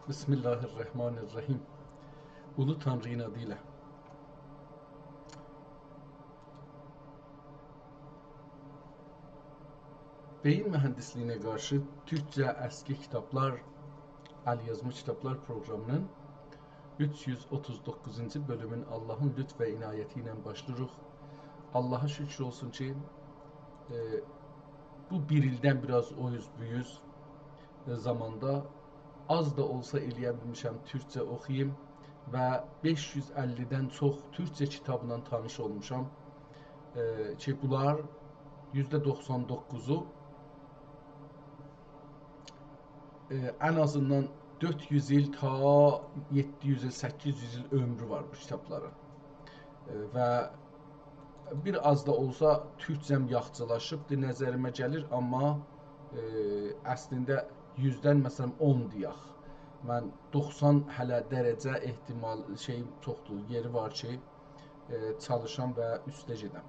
Bismillahirrahmanirrahim. Ulu Tanrı'nın adıyla. Beyin mühendisliğine karşı Türkçe eski kitaplar, Əlyazma Kitaplar programının 339. bölümün Allah'ın lütf ve inayetiyle başlıyoruz. Allah'a şükür olsun ki bu bir ildən biraz o yüz bu yüz zamanda az da olsa eləyə Türkçe oxuyayım ve 550'den çox Türkçe kitabla tanış olmuşam ki bunlar %99'u en azından 400 il ta 700 il 800 il ömrü var bu kitapların ve bir az da olsa Türkçəm yaxçılaşıbdır nəzərimə gəlir, amma əslində 100-dən məsələn 10 deyək. Mən 90 hələ dərəcə ehtimal çoxdur, yeri var ki, çalışam və üstə gedəm.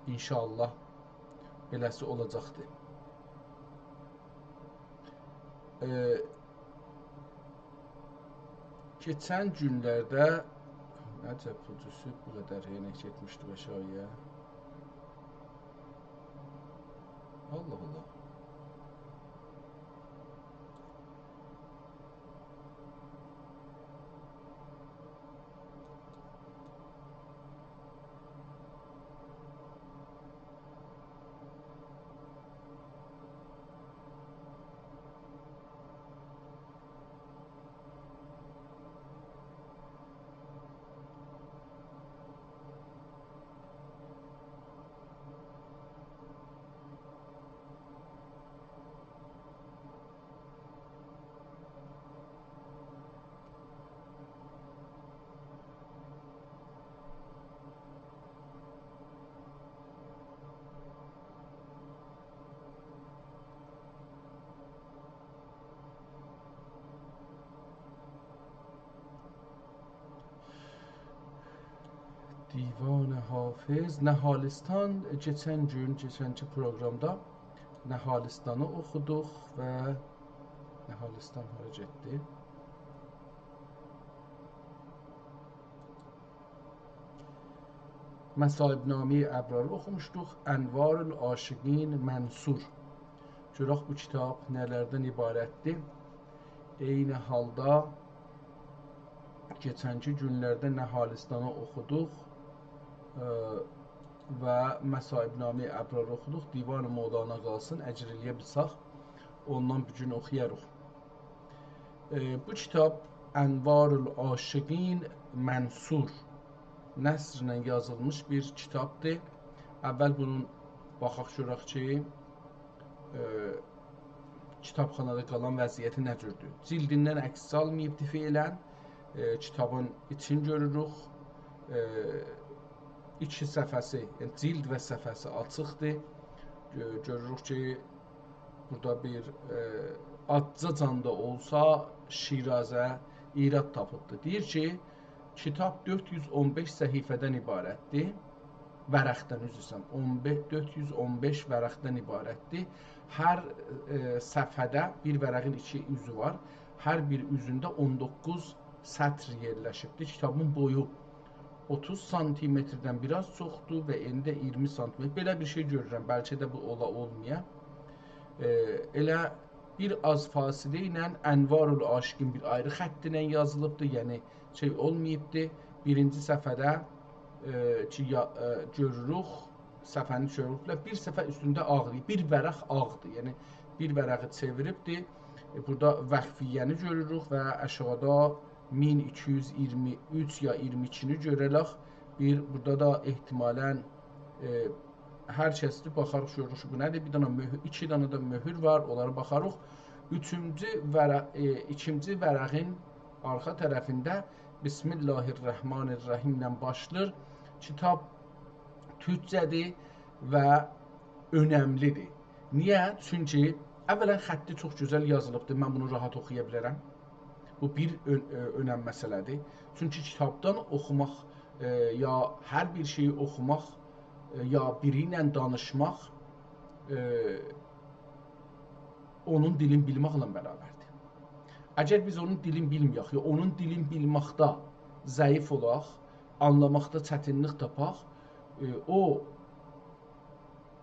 İnşallah beləsi olacaqdır. Keçən günlərdə nəcə pucusu bu qədər yemək etmişdi aşağıya. Allah Allah. Divan Hafız, Nəhalistan keçənki proqramda Nəhalistanı oxuduq və Nəhalistan hara getdi? Məsaibnamə Əbrarı oxumuşduq. Ənvarül Aşiqin Mənsur. Görək bu kitab nələrdən ibarətdir? Eyni halda keçənki günlərdə Nəhalistanı oxuduq və Məsaibnamə Əbrarı oxuduq. Divan-ı Mövlana qalsın, əcr eləyə bilsək, ondan bugün oxuyarıq. Bu kitab Ənvarül Aşiqin Mənsur nəsrlə yazılmış bir kitabdır. Əvvəl bunun baxaq görək ki, kitabxanada qalan vəziyyəti nə cürdür? Cildindən əks salmayıbdır feylən. Kitabın için görürük. İki səfəsi, yəni cild və səfəsi açıqdır. Görürük ki, burada bir accacan da olsa Şirazə irad tapıbdır. Deyir ki, kitab 415 səhifədən ibarətdir. Vərəqdən üzrsən, 415 vərəqdən ibarətdir. Hər səfhədə bir vərəqin iki üzü var. Hər bir üzündə 19 sətr yerləşibdir. Kitabın boyu 30 santimetrdən biraz çoxdur və eni 20 santimetr. Belə bir şey görürəm. Bəlkə də bu olmaya. Elə bir az fasilə ilə Ənvarül Aşiqin bir ayrı xəttinə yazılıbdır. Yəni şey olmayıbdır. Birinci səfədə görürük, səfəni görürüklər. Bir səfə üstündə ağdır. Bir vərəq ağdır. Yəni bir vərəqi çeviribdir. Burada vəxfiyyəni görürük və aşağıda 1223 ya 22-ni görərək burada da ehtimalən hər kəsdir baxarıq görürük bu nədir? Bir dənə möhür, iki dənə də möhür var, onlara baxarıq. İkinci vərəqin arxa tərəfində Bismillahirrahmanirrahim ilə başlayır. Kitab türkcədir və önəmlidir. Niyə? Çünki əvvələn xətti çox gözəl yazılıbdır. Mən bunu rahat oxuya bilərəm. Bu bir önəm məsələdir. Çünki kitabdan oxumaq ya hər bir şeyi oxumaq ya biri ilə danışmaq onun dilini bilməklə bərabərdir. Əgər biz onun dilini bilməyək, ya onun dilini bilməkdə zəif olaq, anlamaqda çətinlik tapaq, o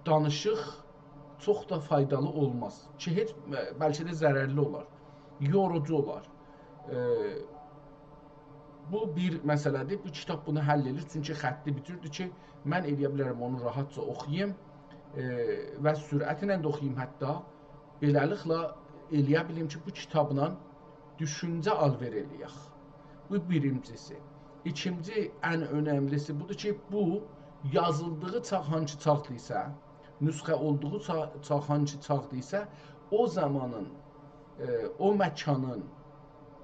danışıq çox da faydalı olmaz. Ki, heç bəlkə də zərərli olar, yorucu olar. Bu bir məsələdir. Bu kitab bunu həll edir. Çünki xətti bitirdi ki, mən eləyə bilərəm onu rahatca oxuyayım və sürətlə də oxuyayım hətta. Beləliklə eləyə bilim ki, bu kitabla düşüncə alver eləyək. Bu birincisi. İkinci, ən önəmlisi budur ki, bu yazıldığı çağ hansı çağdırsa, nüsxə olduğu çağ hansı çağdırsa, o zamanın, o məkanın,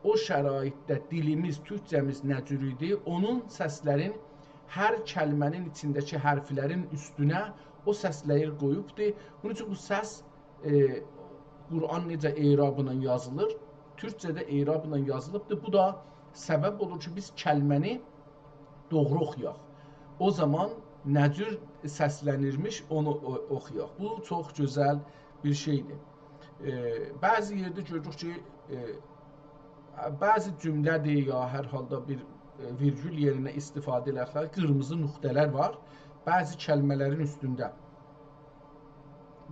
o şəraitdə dilimiz, türkcəmiz nə cür idi, onun səslərin hər kəlmənin içindəki hərflərin üstünə o səsləri qoyubdur. Bunun üçün bu səs Quran necə eyrabla yazılır, türkcədə eyrabla yazılıbdır. Bu da səbəb olur ki, biz kəlməni doğru oxuyaq. O zaman nə cür səslənirmiş onu oxuyaq. Bu çox gözəl bir şeydir. Bəzi yerdə görürük ki, bəzi cümlədir ya hər halda bir virgül yerinə istifadə edərlər, qırmızı nöqtələr var. Bəzi kəlmələrin üstündə,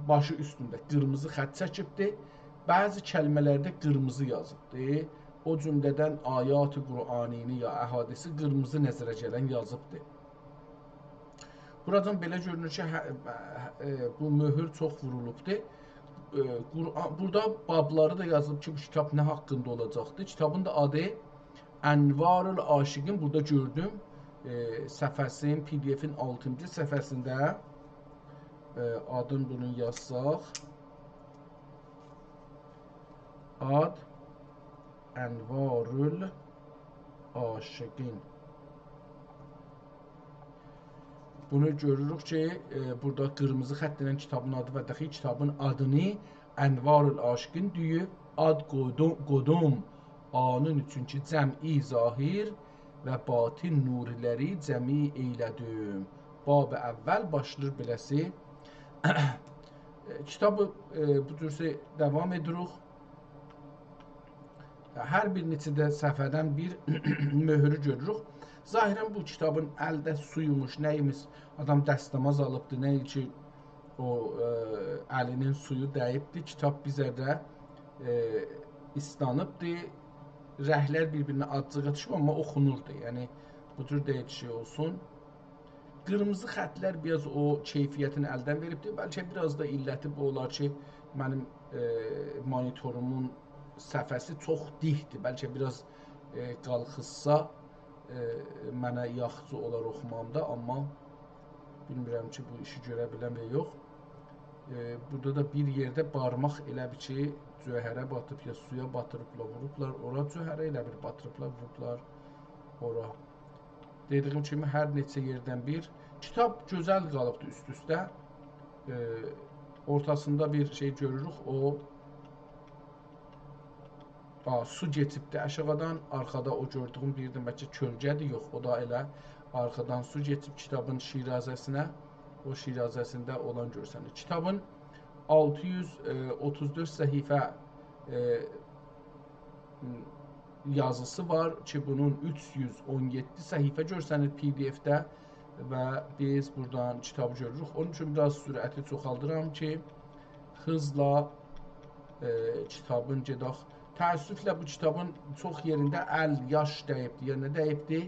başı üstündə qırmızı xətt çəkibdir. Bəzi kəlmələrdə qırmızı yazıbdır. O cümlədən ayat-ı Qur'anini ya əhadisi qırmızı nəzərə gələn yazıbdır. Buradan belə görünür ki, bu möhür çox vurulubdur. Burada babları da yazılıb ki, bu kitab nə haqqında olacaqdır. Kitabın da adı Ənvarul Aşiqin. Burada gördüm səfəsinin, PDF-in 6-cı səfəsində adını bunun yazsaq. Ad Ənvarul Aşiqin. Bunu görürük ki, burada qırmızı xətt ilə kitabın adı və daxil kitabın adını Ənvarul Aşiqin deyib, ad qodum anın üçün ki, cəm'i zahir və batin nuriləri cəmi eylədim. Bab-ı əvvəl başlayır beləsi. Kitabı bu cürsə davam edirik. Hər bir neçədə səhifədən bir möhürü görürük. Zahirən bu kitabın əldə suyumuş, nəyimiz, adam dəstəmaz alıbdır, nə ki o əlinin suyu dəyibdir. Kitab bizə də islanıbdır. Rəhlər bir-birinə acığa düşüb, amma oxunurdu. Yəni, bu cür deyək şey olsun. Qırmızı xətlər biraz o keyfiyyətini əldən veribdir. Bəlkə biraz da illəti bu olar ki, mənim monitorumun səfəsi çox dikdir. Bəlkə biraz qalxızsa mənə yaxşı olar oxumamda, amma bilmirəm ki, bu işi görə biləm və yox. Burada da bir yerdə barmaq elə bir ki, cöhərə batıb ya suya batırıblar, vurublar, ora cöhərə elə bir batırıblar, vurublar, ora. Dediyim kimi, hər neçə yerdən bir. Kitab gözəl qalıbdır üst-üstə. Ortasında bir şey görürük, o su geçibdir aşağıdan, arxada o gördüyüm birdən bəlkə kölgədir, yox, o da elə arxadan su geçib kitabın şirazəsinə, o şirazəsində olan görsənir. Kitabın 634 səhifə yazısı var ki, bunun 317 səhifə görsənir PDF-də və biz buradan kitabı görürük. Onun üçün biraz sürəti çoxaldıram ki, hızla kitabın gedək. Təəssüflə bu kitabın çox yerində əl, yaş dəyibdir, yəni dəyibdir,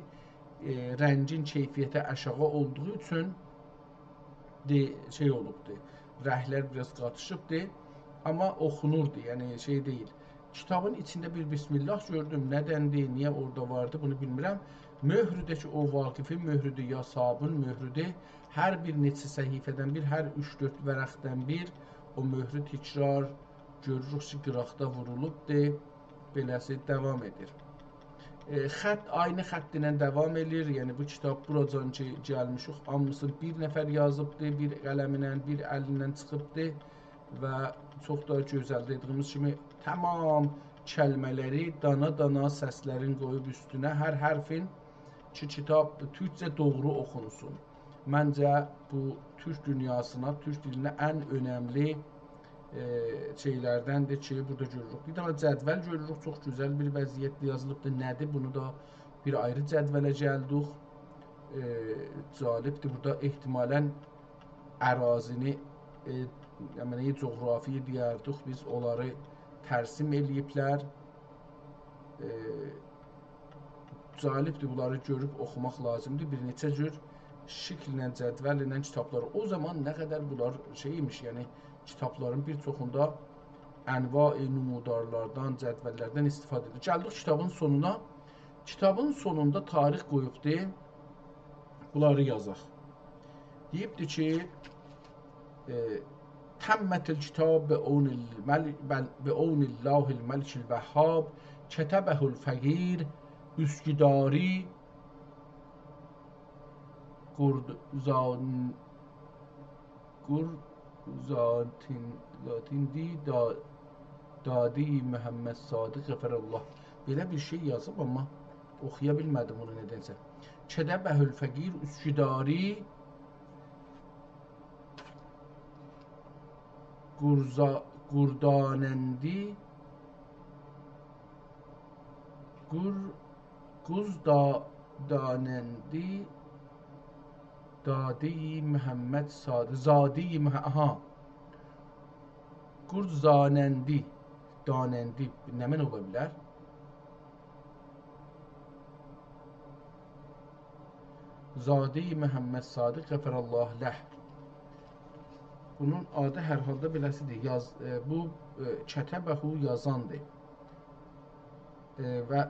rəngin keyfiyyəti aşağı olduğu üçün şey olubdur, rəhlər biraz qatışıbdır, amma oxunurdu, yəni şey deyil. Kitabın içində bir bismillah gördüm, nədəndir, niyə orada vardı, bunu bilmirəm. Möhrüdəki o Vaqifin möhrüdür, ya Sabın möhrüdür, hər bir neçə səhifədən bir, hər 3-4 vərəqdən bir o möhrü təkrar görürük ki, qıraqda vurulubdur, beləsi davam edir. Xətt aynı xətt ilə davam edir, yəni bu kitab buracan ki, gəlmişik, hamısı bir nəfər yazıbdır, bir qələminə, bir əlindən çıxıbdır və çox da gözəl dediyimiz kimi tamam kəlmələri dana-dana səslərin qoyub üstünə, hər hərfin ki, kitab türkcə doğru oxunsun. Məncə bu türk dünyasına, türk dilinə ən önəmli şeylərdəndir ki, burada görürük. Bir dənə cədvəl görürük, çox gözəl bir vəziyyətdə yazılıbdır. Nədir? Bunu da bir ayrı cədvələ gəldik. Cəlibdir. Burada ehtimalən ərazini, yəni coğrafi deyərdik, biz onları tərsim eləyiblər. Cəlibdir, bunları görüb oxumaq lazımdır. Bir neçə cür şəkillə, cədvəllə kitabları. O zaman nə qədər bunlar şeymiş, yəni kitabların bir çoxunda ənva-i numudarlardan, cədvəllərdən istifadə edir. Gəldik kitabın sonuna. Kitabın sonunda tarix qoyubdur. Bunları yazaq. Deyibdir ki, təmmətil kitab be'ownillahil məlikil vəhhab kətəbəhul fəqir Üsküdari Gurzatin'di Dadi Məhəmməd Sadiq Qəfərəllah. Belə bir şey yazıb, amma oxuya bilmədim onu nədənsə. Kətəbəhul fəqir Üsküdari Gurdanəndi Guzdanəndi Dadi Məhəmməd Sadiq Zadi Gurzanəndi Danəndi nə mən ola bilər? Zadi Məhəmməd Sadiq Qəfərəllah ləh. Bunun adı hər halda beləsidir. Bu kətəbəhu yazandır. Və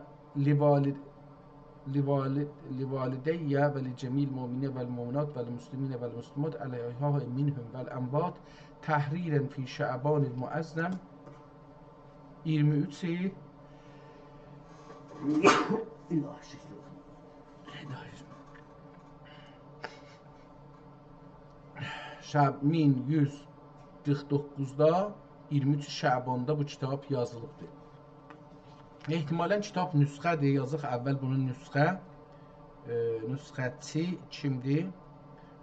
livalideyyə və li cəmil müminə vəl müminat vəl müsliminə vəl müslimat əleyhə minhum vəl ənbat təhrirən fi şəbanil müəzzəm 23 Şəbmin 149'da 23 Şəbanda bu kitab yazılıbdır. Ehtimalən kitab nüsxədir. Yazıq əvvəl bunun nüsxə. Nüsxəçi kimdir?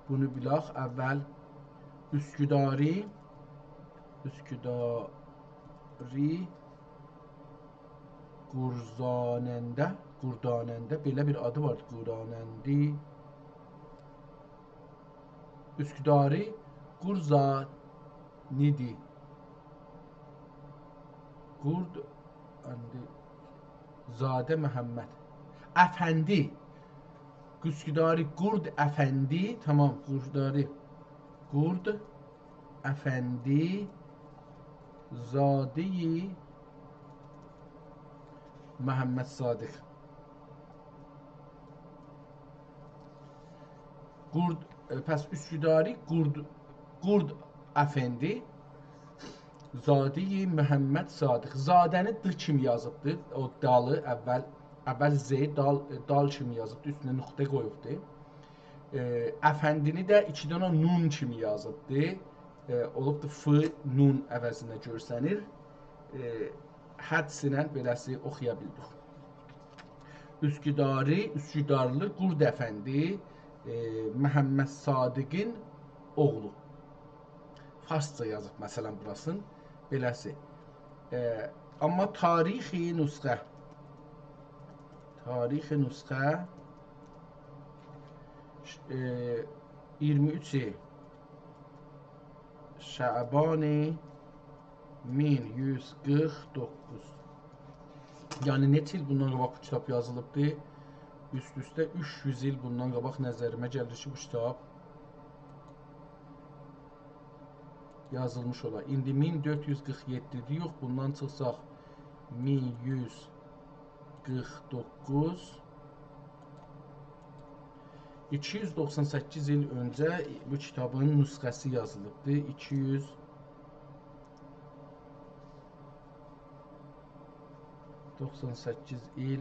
Bunu bilək. Əvvəl Üsküdari Gurdanəndə belə bir adı var. Gurdanəndi Üsküdari Gurzanidi Zadə Məhəmməd Əfəndi Üsküdari Gurd Əfəndi tamam Gurdari Gurd Əfəndi Zadi Məhəmməd Sadiq Gurd pəs Üsküdari Gurd Əfəndi Zadi Məhəmməd Sadiq. Zadəni d kimi yazıbdır. O dalı əvvəl z dal kimi yazıbdır. Üstünə nöqtə qoyubdur. Əfəndini də 2 dənə nun kimi yazıbdır. Olubdur f nun əvəzində görsənir. Hədsinə beləsi oxuya bildik. Üsküdarlı Gurd Əfəndi Məhəmməd Sadiqin oğlu. Farsça yazıb məsələn burasın. Beləsi. Amma tarixi nüsxə 23 Şəbani 1149. Yəni neçə il bundan qabaq bu kitab yazılıbdır? Üst-üstə 300 il bundan qabaq nəzərimə gəlir ki, bu kitab yazılmış olar. İndi 1447'dir, yox, bundan çıxsaq 1149 298 il öncə bu kitabın nüsxəsi yazılıbdır. 298 il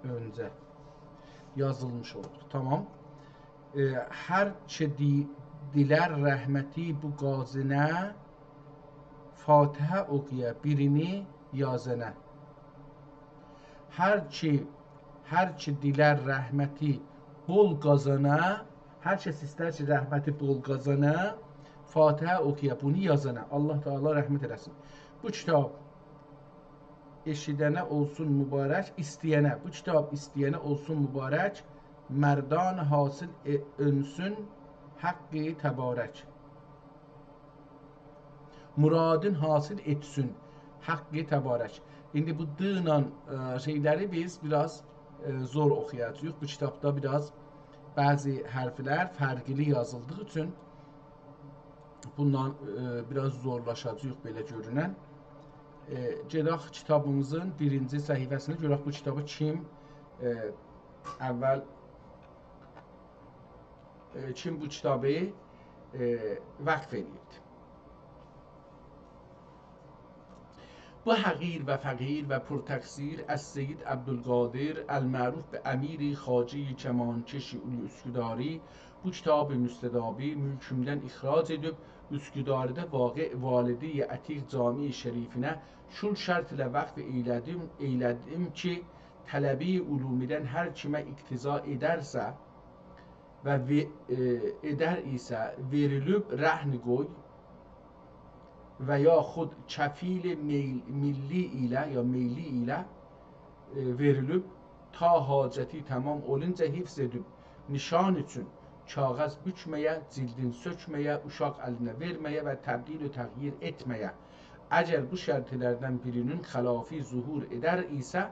öncə yazılmış olur. Tamam. Hər ki dilər rəhməti bu qazinə Fatihə oxuya birini yazənə. Hər ki dilər rəhməti bol qazana, hər kəs istər ki rəhməti bol qazana, Fatihə oxuya, bunu yazana Allah Teala rəhmət eləsin. Bu kitab eşidənə olsun mübarək, istəyənə, bu kitab istəyənə olsun mübarək, mərdan hasil önsün haqqı təbarək. Muradın hasil etsin haqqı təbarək. İndi bu d ilə şeyləri biz biraz zor oxuyacağıq. Bu kitabda biraz bəzi hərflər fərqli yazıldığı üçün bundan biraz zorlaşacağıq belə görünən. Gedək kitabımızın birinci səhifəsini görək bu kitabı kim əvvəl kim bu kitabı vəqf edib. Bu həqir və fəqir və pürtəqsir Əs-Seyyid Əbdülqadir Əl-Məruf به امیر خواجه کمانکش Üsküdari bu kitab-ı müstədabi mülkümdən ixrac edib Üsküdaridə vaqe validi Ətiq Cami şərifinə şul şərt ilə vəqf eylədim ki, tələbi ulumidən hər kimə iqtiza edərsə və edər isə verilib rəhn qoy və yaxud kəfil milli ilə ya meyli ilə verilib ta hacəti tamam olunca hifz edib nişan üçün kağız bükməyə, cildin sökməyə, uşaq əlinə verməyə və təbdil və təğyir etməyə. Əgər bu şərtlərdən birinin xilafi zuhur edərsə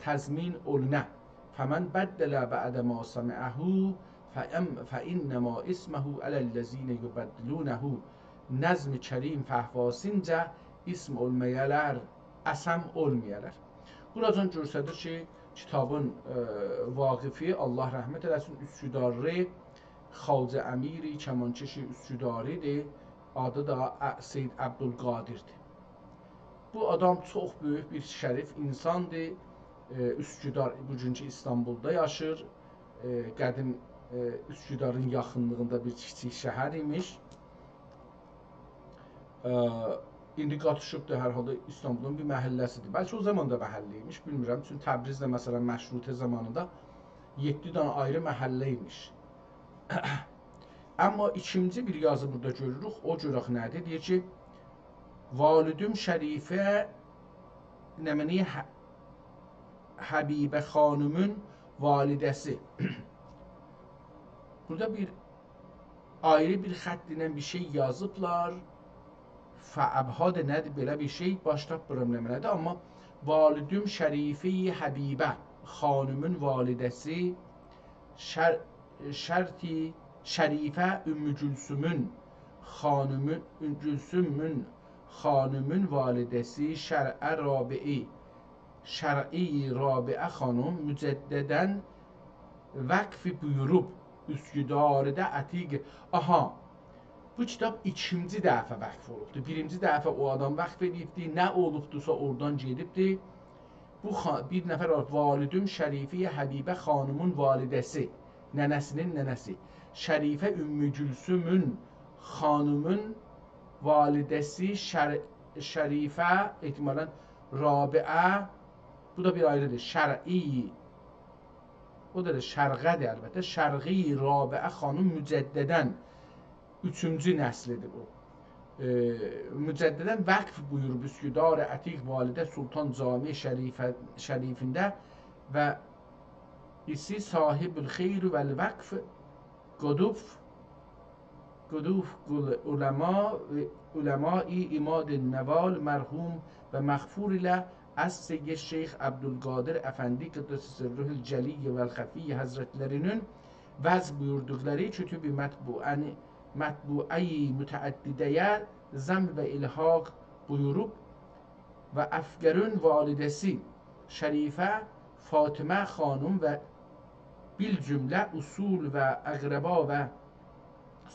təzmin olunə. Fəmən bəddələ bə'də ma səmi'əhu fəinnəma isməhu ələl-ləzinə yubəddilunəhu. Nəzm-i kərim fəhvasınca ism olmayalar, əsəm olmayalar. Buradan göstərir ki, kitabın vaqifi Allah rəhmət eləsin Üsküdarlı Xacə Əmiri Kəmankeşi Üsküdaridir. Adı da Seyyid Əbdülqadirdir. Bu adam çox böyük bir şərif insandır. Üsküdar bugünkü İstanbulda yaşır. Qədim Üsküdarın yaxınlığında bir kiçik şəhər imiş. İndi qatışıbdır hər halda İstanbulun bir məhəlləsidir. Bəlkə o zaman da məhəllə imiş, bilmirəm. Çünki Təbrizdə məsələn məşrutə zamanında 7 dənə ayrı məhəllə imiş. Amma ikinci bir yazı burada görürük. O görək nədir? Deyir ki, validüm şərifə nəməni Həbibə xanımın validəsi. Burada bir ayrı bir xətt ilə bir şey yazıblar. Fəəbhadə nədir? Belə bir şey baş tapmıram nədir? Amma validüm şərifi Həbibə xanımın validəsi şərti şərifə Ümmü Gülsümün xanımın validəsi şər'i Rabiə xanım mücəddədən vəqf buyurub Üsküdar'da Ətiq. Aha, bu kitab ikinci dəfə vəqf olubdur. Birinci dəfə o adam vəqf edibdir. Nə olubdursa oradan gedibdir. Bu bir nəfər var. Validüm şərifi Həbibə xanımın validəsi. Nənəsinin nənəsi. Şərifə Ümmü Gülsümün xanımın validəsi şərifə ehtimalən Rabiə. Bu da bir ayrıdır. Şər'i. O da şərqədir əlbəttə. Şərqi Rabiə xanım mücəddədən. Üçüncü nəslidir bu. Mücəddədən vəqf buyurub Üsküdar Ətiq Validə Sultan Cami şərifində və isi sahibül xeyr vəl vəqf quduf uləma-i imad-ı nəval mərhum və məğfur ilə Əs-Seyyid Şeyx Əbdülqadir Əfəndi Qıddəs Sirruhul Cəliyyə vəl Xəfiyyə Həzrətlərinin vəz buyurdukları kütüb-i mətbuəyi mütəəddidəyə zəm və ilhaq buyurub və Əfgərün validəsi Şərifə Fatimə xanım və bil cümlə usul və əqrəba və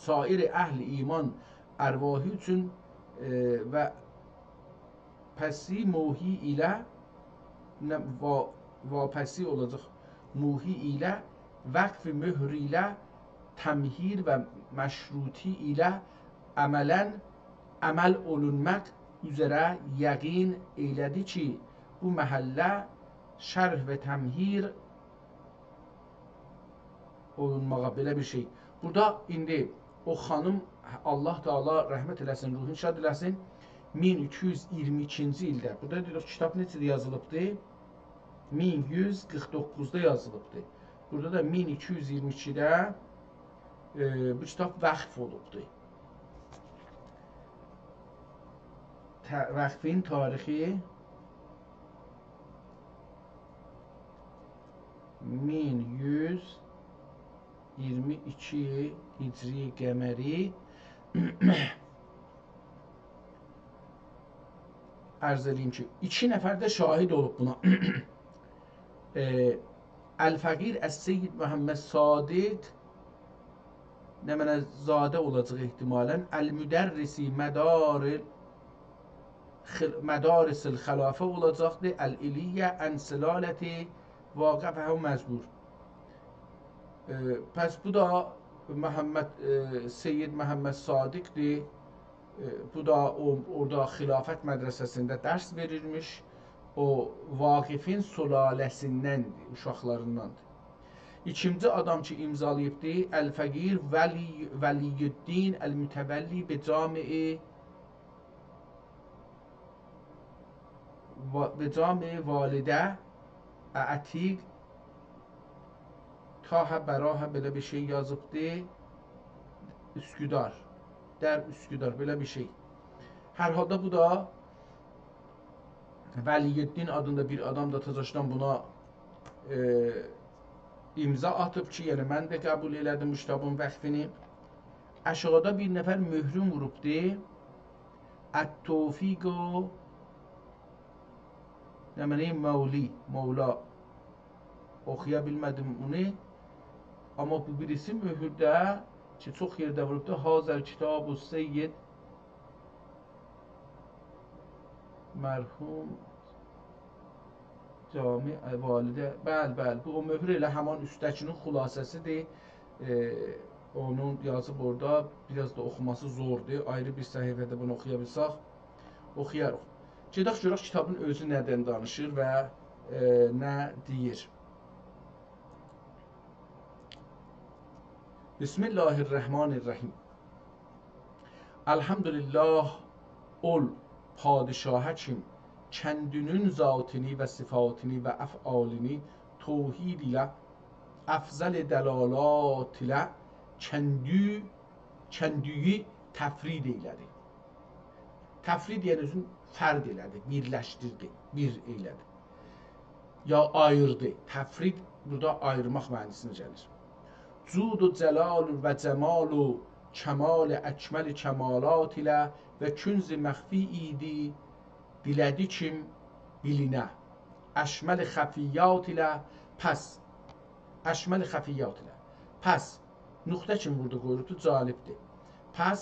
sair əhl-i iman ərvahı üçün və pəsi muhi ilə vapəsi olacaq muhi ilə vəqf mühr ilə təmhir və məşruti ilə əməl olunmaq üzərə yəqin eylədi ki, bu məhəllə şərh və təmhir olunmağa belə bir şey. Burada indi o xanım Allah Taala rəhmət eləsin, ruhunu şad eləsin. 1222-ci ildə. Burada deyir, kitab necə yazılıbdı? 1149-da yazılıbdı. Burada da 1222-də bu kitab vəqf olubdu. Vəqfin tarixi 1122 Hicri qəməri ərz edeyim ki, 2 nəfər də şahid olub buna. Əl-Fəqir Əs-Seyyid Məhəmməd Sadiq nə mənə zadə olacaq ehtimalən. Əl-Müdərrisi Mədaris-ül Xəlafə olacaqdır. Əl-İliyyə Ən-Silaləti Vaqəfəhə məcbur. Pəs bu da Seyyid Məhəmməd Sadiqdir. Bu da orada xilafət mədrəsəsində dərs verirmiş. O Vaqifin sülaləsindəndir, uşaqlarındandır. İkinci adam ki imzalayıbdır, Əl-Fəqir Vəliyyüddin Əl-Mütəvəlli bi Cami Validə Ətiq Tahə Bərahə belə bir şey yazıbdır. Üsküdar. Der Üsküdar belə bir şey. Hər halda bu da Vəliyyüddin adında bir adam da təzəşdən buna imza atıb ki, yəni mən də qəbul elədim kitabın vəqfini. Aşağıda bir nəfər möhrün vurubdur. Ət-Tövfiqo nəməni Mevla oxuya bilmədim onu. Amma bu birisi möhürdə ki, çox yerdə vurubdur. Hazər Kitab-ı Seyyid mərhum Cami Validə. Bəli, bu o möhür elə həman üstdəkinin xülasəsidir. Onun yazıb orada, biraz da oxuması zordur. Ayrı bir səhifədə bunu oxuya bilsək, oxuyarıq. Gedək görək kitabın özü nədən danışır və nə deyir. Bismillahirrahmanirrahim. Elhamdülillah ol padişahə kim kəndünün zatini və sifatini və əfalini tövhid ilə əfzəl dəlalat ilə kəndüyü təfrid eylədi. Təfrid yəni özün fərd elədi, birləşdirdi, bir eylədi. Ya ayırdı. Təfrid burada ayırmaq mənisinə gəlir. Cudu cəlalu və cəmalu kəmal-i əkməl-i kəmalat ilə və künz-i məxfi idi dilədi kim bilinə. Əşməl-i xəfiyyat ilə pəs. Əşməl-i xəfiyyat ilə. Pəs. Nüqtə kimi burada qoyulubdur, calibdir. Pəs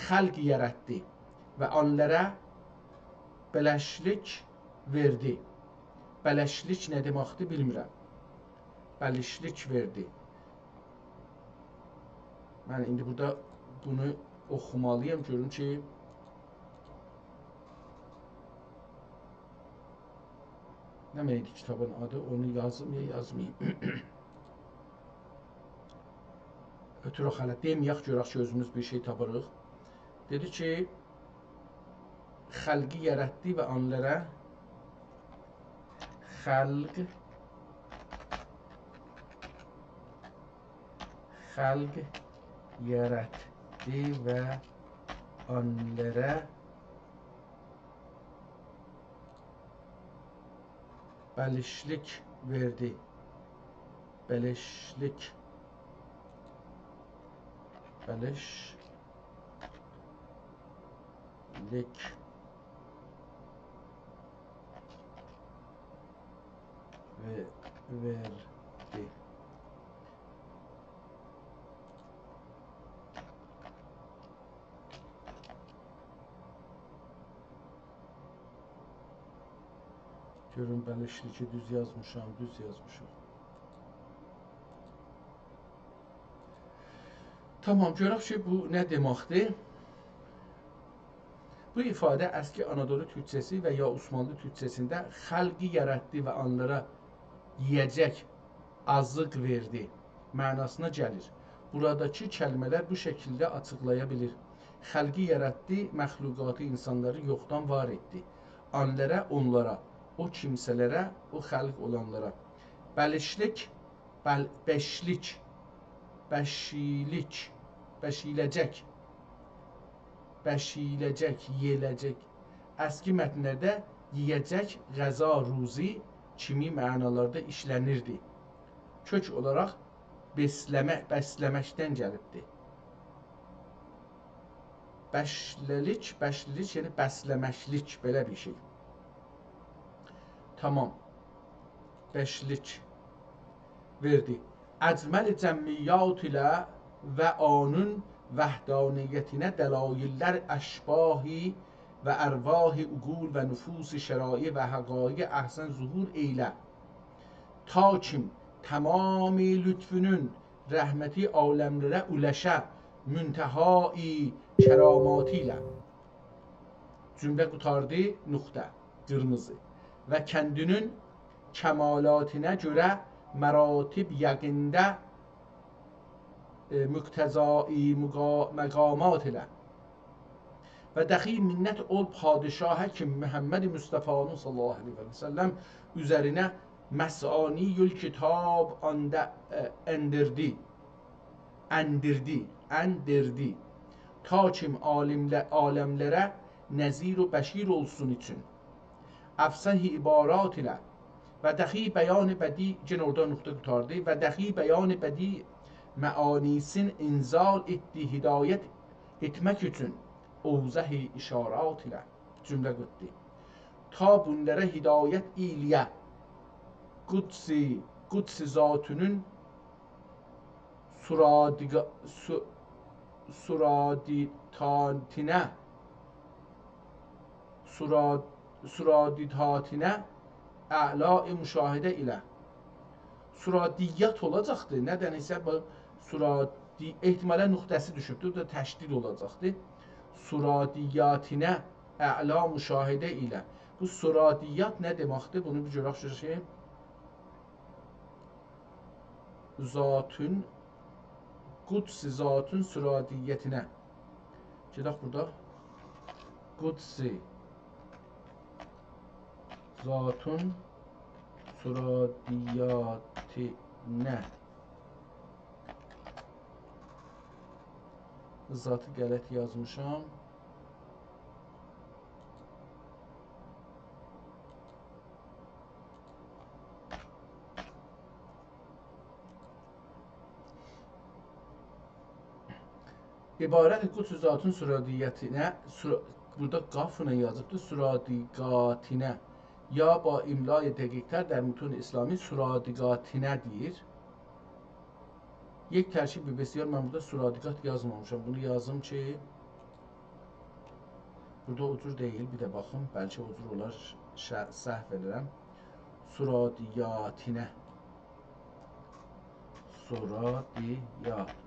xəlq yaratdı və onlara bələşlik verdi. Bələşlik nə deməkdir bilmirəm. Bəlişlik verdi. Mən indi burada bunu oxumalıyam, görün ki nə məydi kitabın adı, onu yazım ya yazmayayım. Ötürək hələ deməyək, görək ki özümüz bir şey tapırıq. Dedi ki xəlqi yaratdı və onlara xəlq yaratdı və onlara bəlişlik verdi. Bəlişlik verdi. Görün bəlişliki düz yazmışam. Tamam, görək ki bu nə deməkdir? Bu ifadə əski Anadolu türkçesi və ya Osmanlı türkçesində xəlqi yaratdı və onlara yiyəcək azıq verdi mənasına gəlir. Buradakı kəlmələr bu şəkildə açıqlaya bilir. Xəlqi yaratdı, məxluqatı, insanları yoxdan var etdi. Anlara, onlara, o kimsələrə, o xəlq olanlara. Bəlişlik, beşlik, bəşilik, bəşiləcək, bəşiləcək, yeləcək. Əski mətnlərdə yiyəcək, qəza, ruzi kimi mənalarda işlənirdi. Kök olaraq bəsləməkdən gəlibdir. Bəşlilik yəni bəsləməklik, belə bir şey. Tamam. Beşlik verdi. Əcməl cəmmiyyat ilə və onun vəhdaniyyətinə dəlaillər əşbahi və ərvahi uqul və nüfus şərai və həqaiq əhsən zuhur eylə. Ta kim tamami lütfünün rəhməti aləmlərə uləşə müntəhai kəramati ilə. Cümlə qutardı, nöqtə, qırmızı. Və kəndinin kəmalatına görə məratib yəqində müqtəzai məqamat ilə. Və dəxi minnət ol padişahə ki Muhammed Mustafa'nın sallallahu aleyhi və səlləm üzərinə məsaniyyül kitab endirdi. Ta kim alemlərə nəzir و bəşir olsun üçün. Əfsəhi ibarat ilə və dəxi bəyan bədi, gen orada nöqtə qutardı, və dəxi bəyan bədi məanisin inzal etdi hidayət etmək üçün ovzəhi işarat ilə. Cümlə qutdi. Ta bunlara hidayət iliyə Qudsi zatının suraditatine əla-i müşahidə ilə. Suradiyyat olacaqdır. Nədən isə bu ehtimalə nöqtəsi düşübdür. Bu da təşdid olacaqdır. Suradiyyatine əla müşahidə ilə. Bu suradiyyat nə deməkdir? Bunu bir görək şey. Zatın Qudsi zatın suradiyyətinə. Gedək burada. Qudsi zatın suradiyyətinə. Zatı qələt yazmışam. İbarət Qudsi zatın suradiyyətinə, burada qafına yazıbdır, suradiqatinə. Ya ba imlay dəqiqlər در متون İslami suradiqatinə deyir. Yek tərkib bəsiyar, mən burada suradiqat yazmamışam. Bunu yazım ki, burada ucur deyil, bir də baxım, bəlkə ucur olar, səhv edirəm. Suradiyatinə. Suradiyat.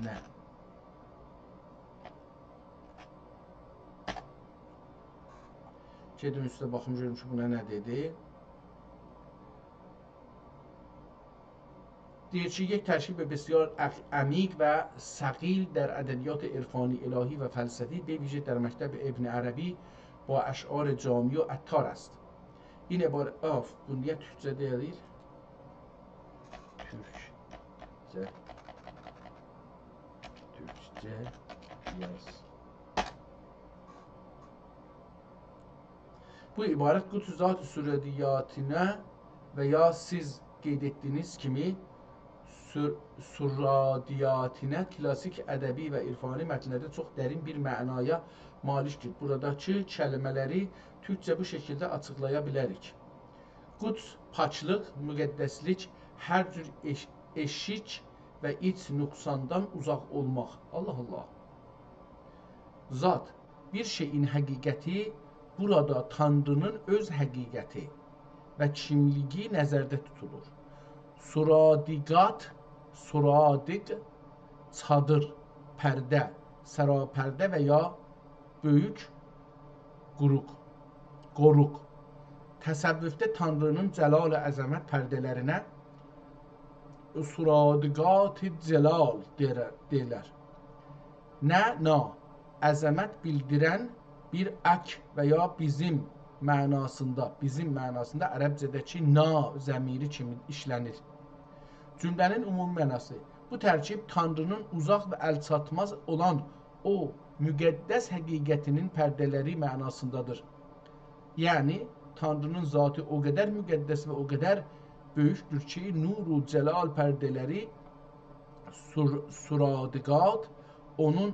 Nə? Gedim üstə baxım, görüm ki, buna nə dedi. Deyir ki, یک ترکیب بسیار عمیق و ثقیل در ادبیات عرفانی الهی و فلسفی به ویژه در مکتب ابن عربی با اشعار جامی و عطار است. این عبارت bu niye Türkçe değil? Türkçe yaz. Bu ibaret Qudsi zat-ı suradiyyatine veya siz qeyd etdiyiniz kimi suradiyatinə klasik ədəbi və irfani mətnlərdə çox dərin bir mənaya malikdir. Buradakı kəlmələri Türkçə bu şəkildə açıqlaya bilərik. Quds, paçlıq, müqəddəslik, hər cür eşik və iç nüqsandan uzaq olmaq. Allah Allah. Zat, bir şeyin həqiqəti burada Tanrının öz həqiqəti və kimliyi nəzərdə tutulur. Suradiqat, suradiq, çadır, pərdə, sərapərdə və ya böyük qoruq. Təsəvvüfdə Tanrının cəlal-əzəmət pərdələrinə suradiqat celal deyirlər. Nə, na, əzəmət bildirən bir ək və ya bizim mənasında ərəbcədəki na zəmiri kimi işlənir. Cümlənin ümumi mənası. Bu tərkib Tanrının uzaq və əlçatmaz olan o müqəddəs həqiqətinin pərdələri mənasındadır. Yəni, Tanrının zatı o qədər müqəddəs və o qədər böyükdür ki, nuru cəlal pərdələri suradiqat onun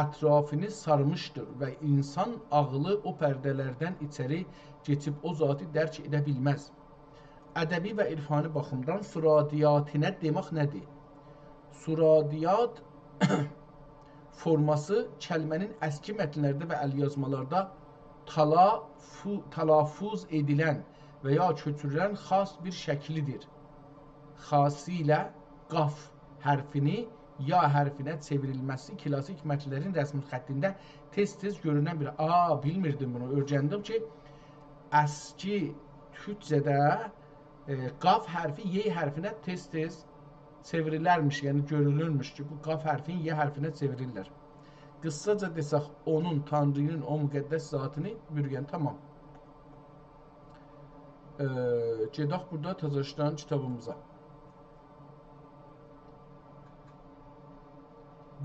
ətrafını sarmışdır və insan ağlı o pərdələrdən içəri keçib o zatı dərk edə bilməz. Ədəbi və irfani baxımdan suradiyatınə demək nədir? Suradiyat forması kəlmənin əski mətnlərdə və əlyazmalarda talaffuz edilən və ya köçürülən xas bir şəklidir. Xasilə qaf hərfini ya hərfinə çevrilməsi klasik mətnlərin rəsmi xəttində tez-tez görünən bir... bilmirdim bunu, öyrəndim ki, əski türkcədə qaf hərfi y hərfinə tez-tez çevrilərmiş, yəni görülürmüş ki, bu qaf hərfini y hərfinə çevirirlər. Qıssaca desək, onun, Tanrının o müqəddəs zatını bürgən, tamam. Gedək burada təzəşdən kitabımıza.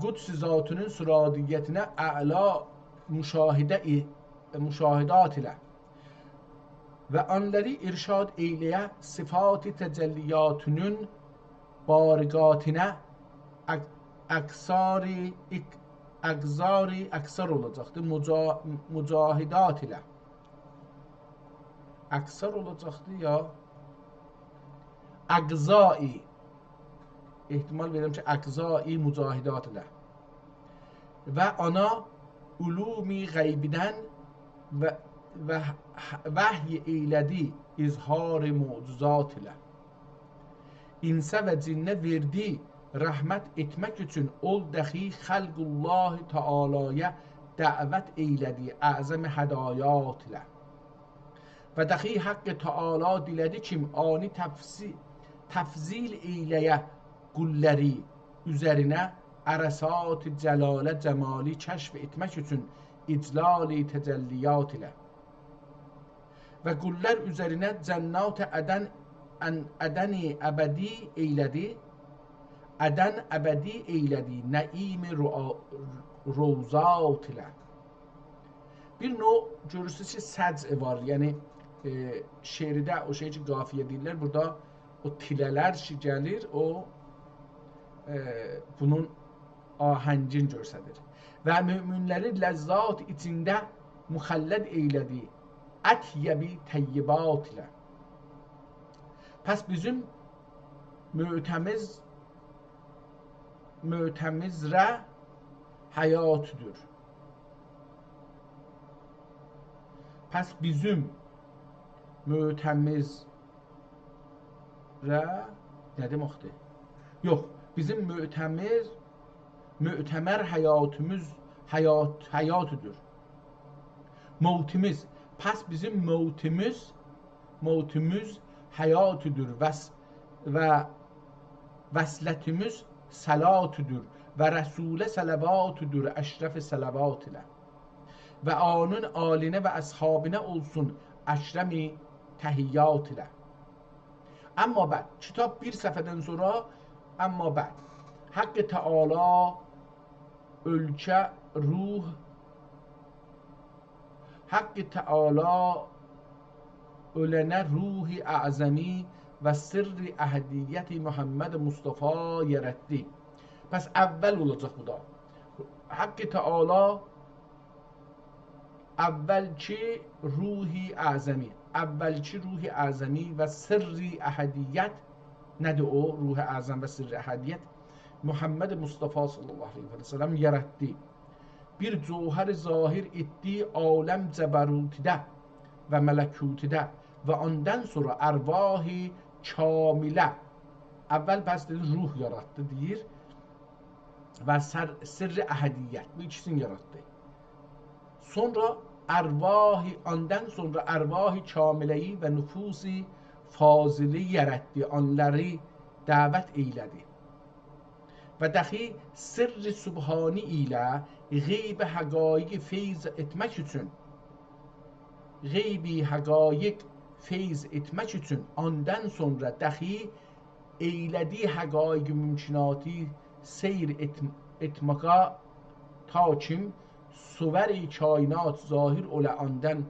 Quds zatının suradiyyətinə əla müşahidat ilə və onları irşad eyləyə sifat-i təcəlliyatının bariqatinə əksar olacaqdır. Mücahidat ilə. Əksar olacaqdır ya əqzai. ehtimal verirəm ki, əqzai mücahidat ilə və ana ulumi qeybidən və vəhy eylədi izhar-ı mucizat ilə insə və cinnə verdi rəhmət etmək üçün ol dəxi xəlqullahi Teala'ya dəvət eylədi əzəm hədayat ilə və dəxi haqqı Teala dilədi kim ani təfzil eyləyə qulləri üzərinə ərəsat-ı cəlalə cəmali kəşf etmək üçün iclal-i təcəlliyat ilə və qullər üzərinə cənnat-ı ədəni əbədi eylədi ədən əbədi eylədi nəim-i rovzat ilə bir növ görürsünüz ki, səc'i var, yəni şeirdə o şey ki, qafiyə deyirlər, burada o tilələr ki, gəlir, o bunun ahəngin görsədir və müminləri ləzzat içində müxəlləd eylədi ətyəbi təyyibat ilə pəs bizim mötəmizrə həyatıdır pəs bizim mötəmizrə nə deməkdir? Yox, bizim mötəmər həyatımız həyatıdır. Mövtimiz, pəs bizim mövtimiz həyatıdır və vəslətimiz səlatıdır və rəsulə sələvatıdır əşrəf-i sələvat ilə və anın alinə və əshabinə olsun əşrəmi təhiyyat ilə. Amma bəd, kitab bir səfədən sonra amma bəd, Haqqı Teala ölkə ruh Haqqı Teala ölənə ruhi əzəmi və sirri əhədiyyəti Muhammed Mustafa yerətdi. Pəs əvvəl olacaq bu da. Haqqı Teala əvvəlki ruhi əzəmi və sirri əhədiyyət nədir o? Ruhi əzəm və sirri əhədiyyət Muhammed Mustafa sallallahu aleyhi və səlləm yerətdi. Bir cövhər zahir etdi aləm cəbərutidə və mələkutidə və ondan sonra ərvahi kamilə əvvəl bəs dedi ruh yarattı deyir və sirri əhədiyyət bu ikisini yarattı. Sonra ondan sonra ərvahi kamiləyi və nüfusi fazili yarattı. Onları dəvət eylədi. Və dəxi sirri subhani ilə qeybi həqaiq feyz etmək üçün, qeybi həqaiq feyz etmək üçün ondan sonra dəxi eylədiyi həqaiq mümkünatı seyr etməqa ta kim suvər-i kainat zahir olə ondan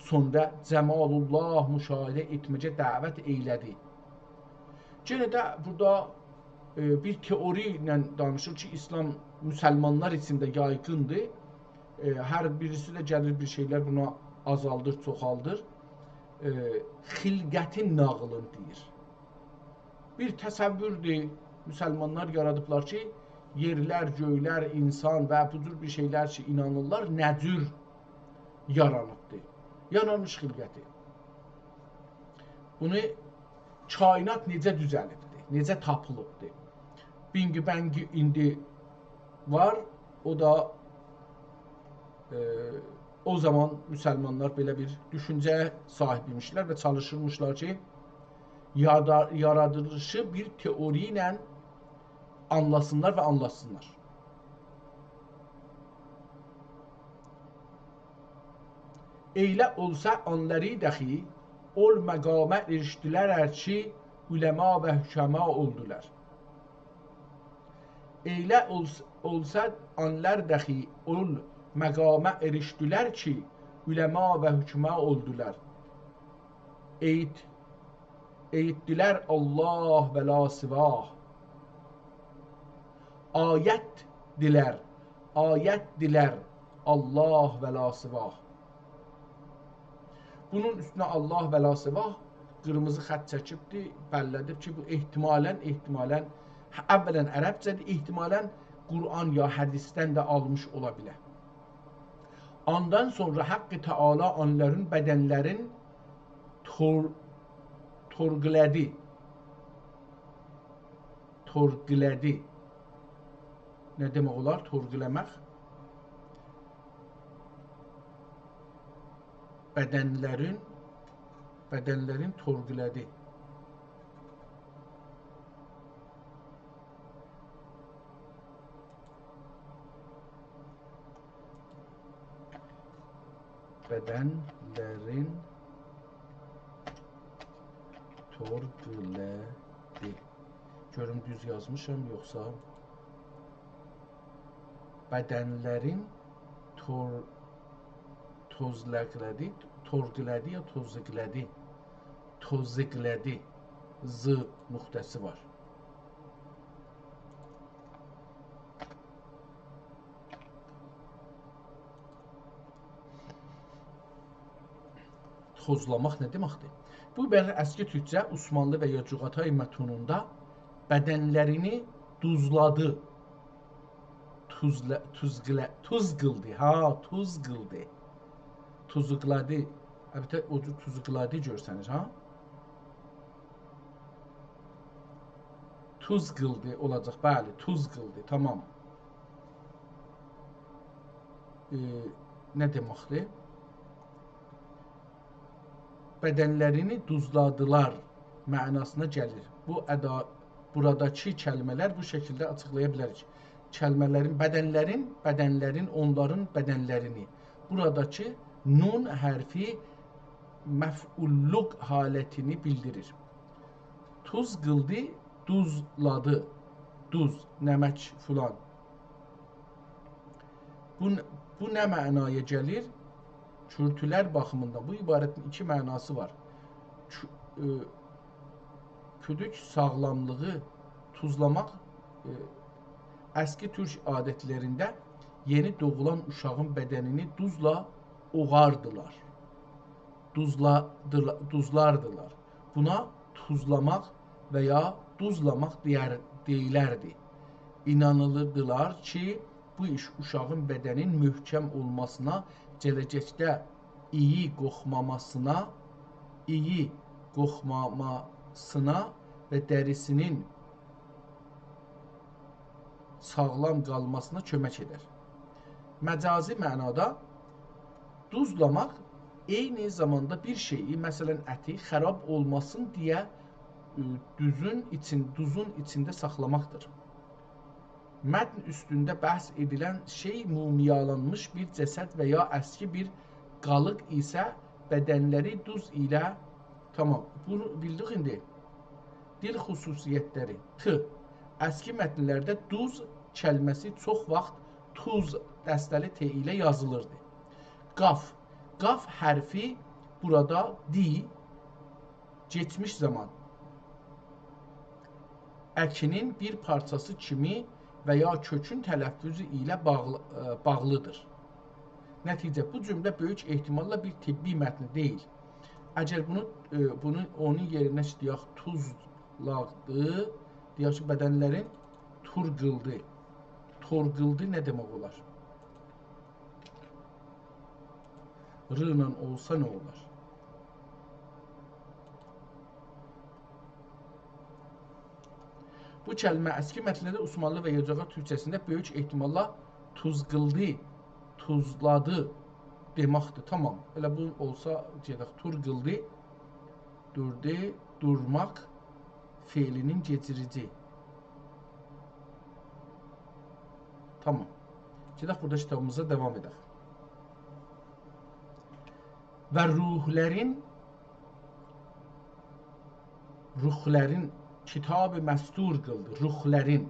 sonra cəmalullah müşahidə etməcə dəvət eylədi. Yenə də burada bir teori ilə danışır ki, İslam müsəlmanlar içində yaygındır. Hər birisi də gəlir bir şeylər buna azaldır, çoxaldır. Xilqətin nağılını deyir. Bir təsəvvürdür, müsəlmanlar yaradıblar ki, yerlər, göylər, insan və bu cür bir şeylər ki, inanırlar, nə cür yaranıbdır. Yaranmış xilqəti. Bunu kainat necə düzəlibdir, necə tapılıbdır. Bingi Bəngi indi var, o da o zaman müsəlmanlar belə bir düşüncəyə sahib imişlər və çalışırmışlar ki, yaradılışı bir teori ilə anlasınlar və anlasınlar. Eylə olsa onları dəxi ol məqamə erişdilər ki, uləma və hükəma oldular. Eylə olsa onlar dəxi ol məqamə erişdilər ki, uləma və hükəma oldular. Eyiddilər Allah və la sivah. Ayət dilər Allah və la sivah. Bunun üstünə Allah və la sivah qırmızı xət çəkibdir, bəllədib ki, bu ehtimalən əvvələn ərəbcədir, ehtimalən Qur'an ya hədisdən də almış ola bilər. Ondan sonra Haqqı Teala onların bədənlərin torgilədi. Nə demək olar? Torgiləmək. Bədənlərin torgilədi. Bədənlərin torgilədi. Görüm düz yazmışam, yoxsa bədənlərin torgilədi ya toziqlədi. Z nöqtəsi var. Tozlamaq nə deməkdir? Bu belə əski türkcə Osmanlı və ya Cuğatay mətununda bədənlərini duzladı. Tuz qıldı. Tuzuqladı. Əlbəttə o cür tuzuqladı görsəniz, ha? Tuz qıldı olacaq, bəli, tuz qıldı, tamam. Nə deməkdir? Bədənlərini duzladılar mənasına gəlir. Buradakı kəlmələr bu şəkildə açıqlaya bilərik. Bədənlərin, onların bədənlərini. Buradakı nun hərfi məf'ulluq halətini bildirir. Tuz qıldı, duzladı. Duz, nəmək filan. Bu nə mənaya gəlir? Kürtülər baxımından bu ibarətin iki mənası var. Küdük sağlamlığı tuzlamaq əski türk adətlərində yeni doğulan uşağın bədənini duzla oğardılar. Duzlardılar. Buna tuzlamaq və ya duzlamaq deyilərdi. İnanılırdılar ki, bu iş uşağın bədənin möhkəm olmasına, gələcəkdə iyi qoxmamasına və dərisinin sağlam qalmasına kömək edər. Məcazi mənada duzlamaq eyni zamanda bir şeyi, məsələn əti xərab olmasın deyə duzun içində saxlamaqdır. Mətn üstündə bəhs edilən şey mumiyalanmış bir cəsəd və ya əski bir qalıq isə bədənləri duz ilə tamam. Bunu bildik indi. Dil xüsusiyyətləri. T. Əski mətnlərdə duz kəlməsi çox vaxt tuz dəstəli T ilə yazılırdı. Qaf. Qaf hərfi burada di geçmiş zaman əkinin bir parçası kimi və ya kökün tələffüzü ilə bağlıdır. Nəticə, bu cümlə böyük ehtimalla bir tibbi mətni deyil. Əgər bunu onun yerinə deyək tuzlaqdı, deyək ki, bədənlərin turqıldı. Torqıldı nə demək olar? R ilə olsa nə olar? Bu kəlmə əski mətnində Osmanlı və Yocağa türkçəsində böyük ehtimalla tuzqıldı, tuzladı deməkdir. Tamam. Elə bu olsa deyək turqıldı, durdu, durmaq feilinin gecirici. Tamam. Gedək burada kitabımıza devam edək. Və ruhlərin kitab-ı məstur qıldı. Ruhlərin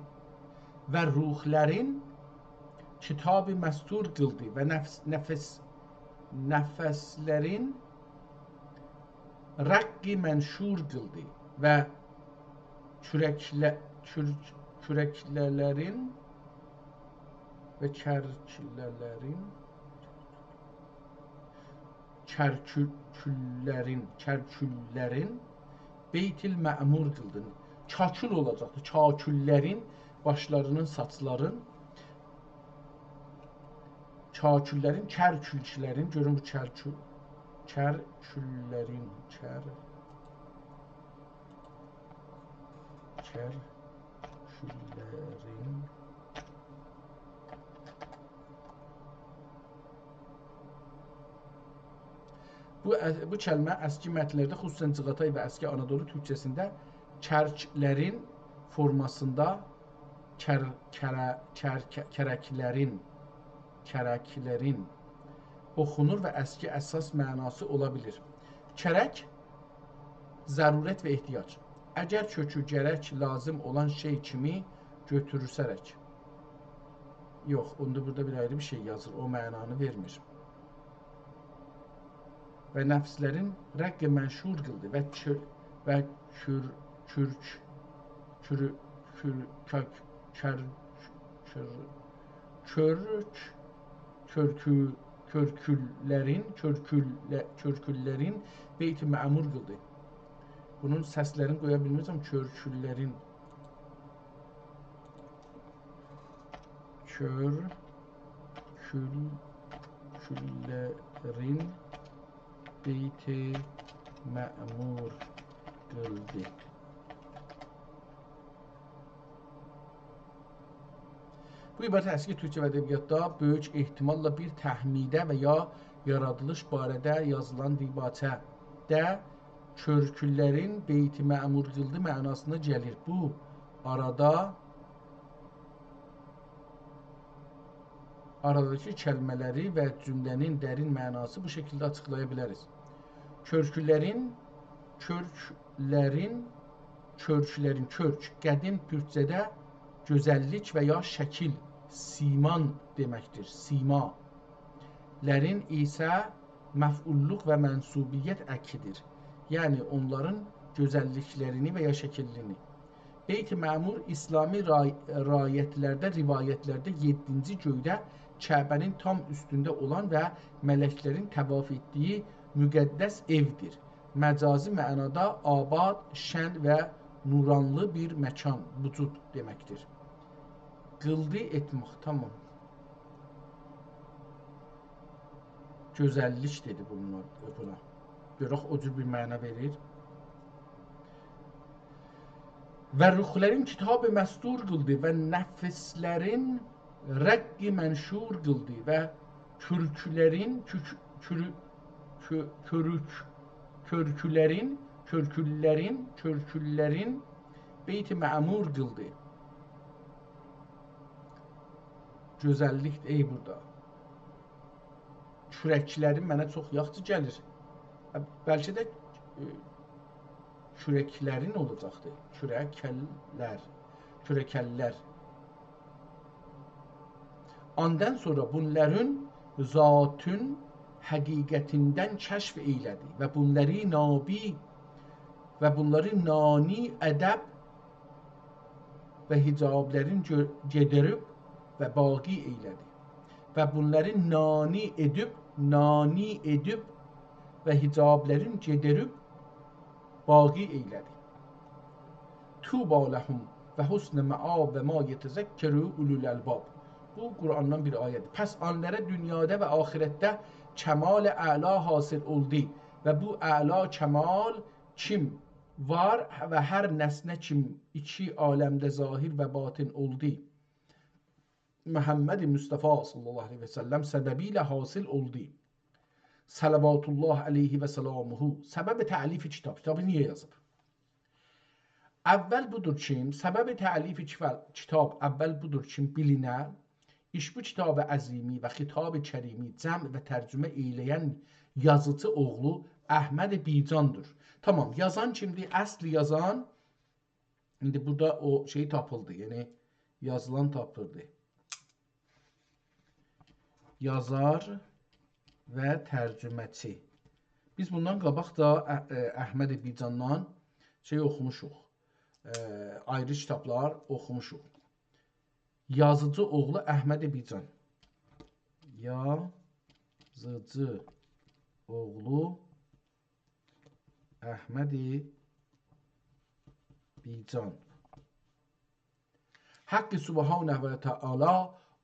və ruhlərin kitab-ı məstur qıldı və nəfəslərin rəqqi mənşur qıldı və kürəklərin və kərküllərin Beytil məmur qıldı. Kakül olacaqdır. Kaküllərin, başlarının, saçların, kaküllərin, kərkülçilərin, görün bu kərküllərin, Bu kəlmə əski mətnlərdə, xüsusən Cığatay və əski Anadolu türkçəsində kərklərin formasında kərəklərin oxunur və əski əsas mənası ola bilir. Kərək, zərurət və ehtiyac. Əgər kökü gərək lazım olan şey kimi götürürsərək. Yox, onda burada bir ayrı bir şey yazır, o mənanı vermir. Və nəfslərin rəqqi mənşur qıldı və körküllərin beyti məmur qıldı. Bunun səslərini qoya bilmirsəm, körküllərin beyti məmur qıldı. Bu ibarət əski türkçə və ədəbiyyatda böyük ehtimalla bir təhmidə və ya yaradılış barədə yazılan dibaçədə körküllərin beyti məmur qıldı mənasına gəlir. Bu aradakı kəlmələri və cümlənin dərin mənası bu şəkildə açıqlaya biləriz. Körklərin, qədim türkçədə gözəllik və ya şəkil, siman deməkdir, sima. Lərin isə məf'ulluq və mənsubiyyət əkidir. Yəni, onların gözəlliklərini və ya şəkillini. Beyt-i məmur İslami rivayətlərdə 7-ci göydə Kəbənin tam üstündə olan və mələklərin təvaf etdiyi müqəddəs evdir. Məcazi mənada abad, şən və nuranlı bir məkan, vücud deməkdir. Qıldı etmək, tamam. Gözəllik dedi buna. Görək o cür bir məna verir. Və ruhlərin kitab-ı məstur qıldı və nəfislərin rəqqi mənşur qıldı və körkülərin körküllərin Beyt-i Məmur qıldı. Gözəllik ey burada. Kürəklərim mənə çox yaxşı gəlir. Bəlkə də kürəklərin olacaqdı. Kürəkəllər. Ondan sonra bunların zatın həqiqətindən kəşf eylədi və bunları nani ədəb və hicablərin gedirib və baqi eylədi. Və bunları nani edib və hicablərin gedirib baqi eylədi. Tuba ləhum və husn məab və ma yetezəkkeru ulul albab. Bu Qur'andan bir ayədir. Pəs onlara dünyada və axirətdə kəmal əla hasil oldu və bu əla kəmal kim var və hər nəsnə kim iki aləmdə zahir və batin oldu. Muhammed Mustafa sallallahu aleyhi və səlləm səbəbilə hasil oldu. Salavatullah aleyhi və salamuhu. Səbəbi tə'lifi kitab. Kitabı niyə yazıb? Əvvəl budur ki, səbəbi tə'lifi kitab əvvəl budur ki, bilinə iş bu kitab-ı əzimi və xitab-ı kərimi cəm və tərcümə eyləyən yazıcı oğlu Əhməd Bicandır. Tamam, yazan kimdir? Əsl yazan, indi burada o şey tapıldı, yəni yazılan tapıldı. Yazar və tərcüməçi. Biz bundan qabaq da Əhməd Bicandan şey oxumuşuq, ayrı kitablar oxumuşuq. Yazıcı oğlu Əhməd Bican. Yazıcı oğlu Əhməd Bican. Haqqı Subhanə və Teala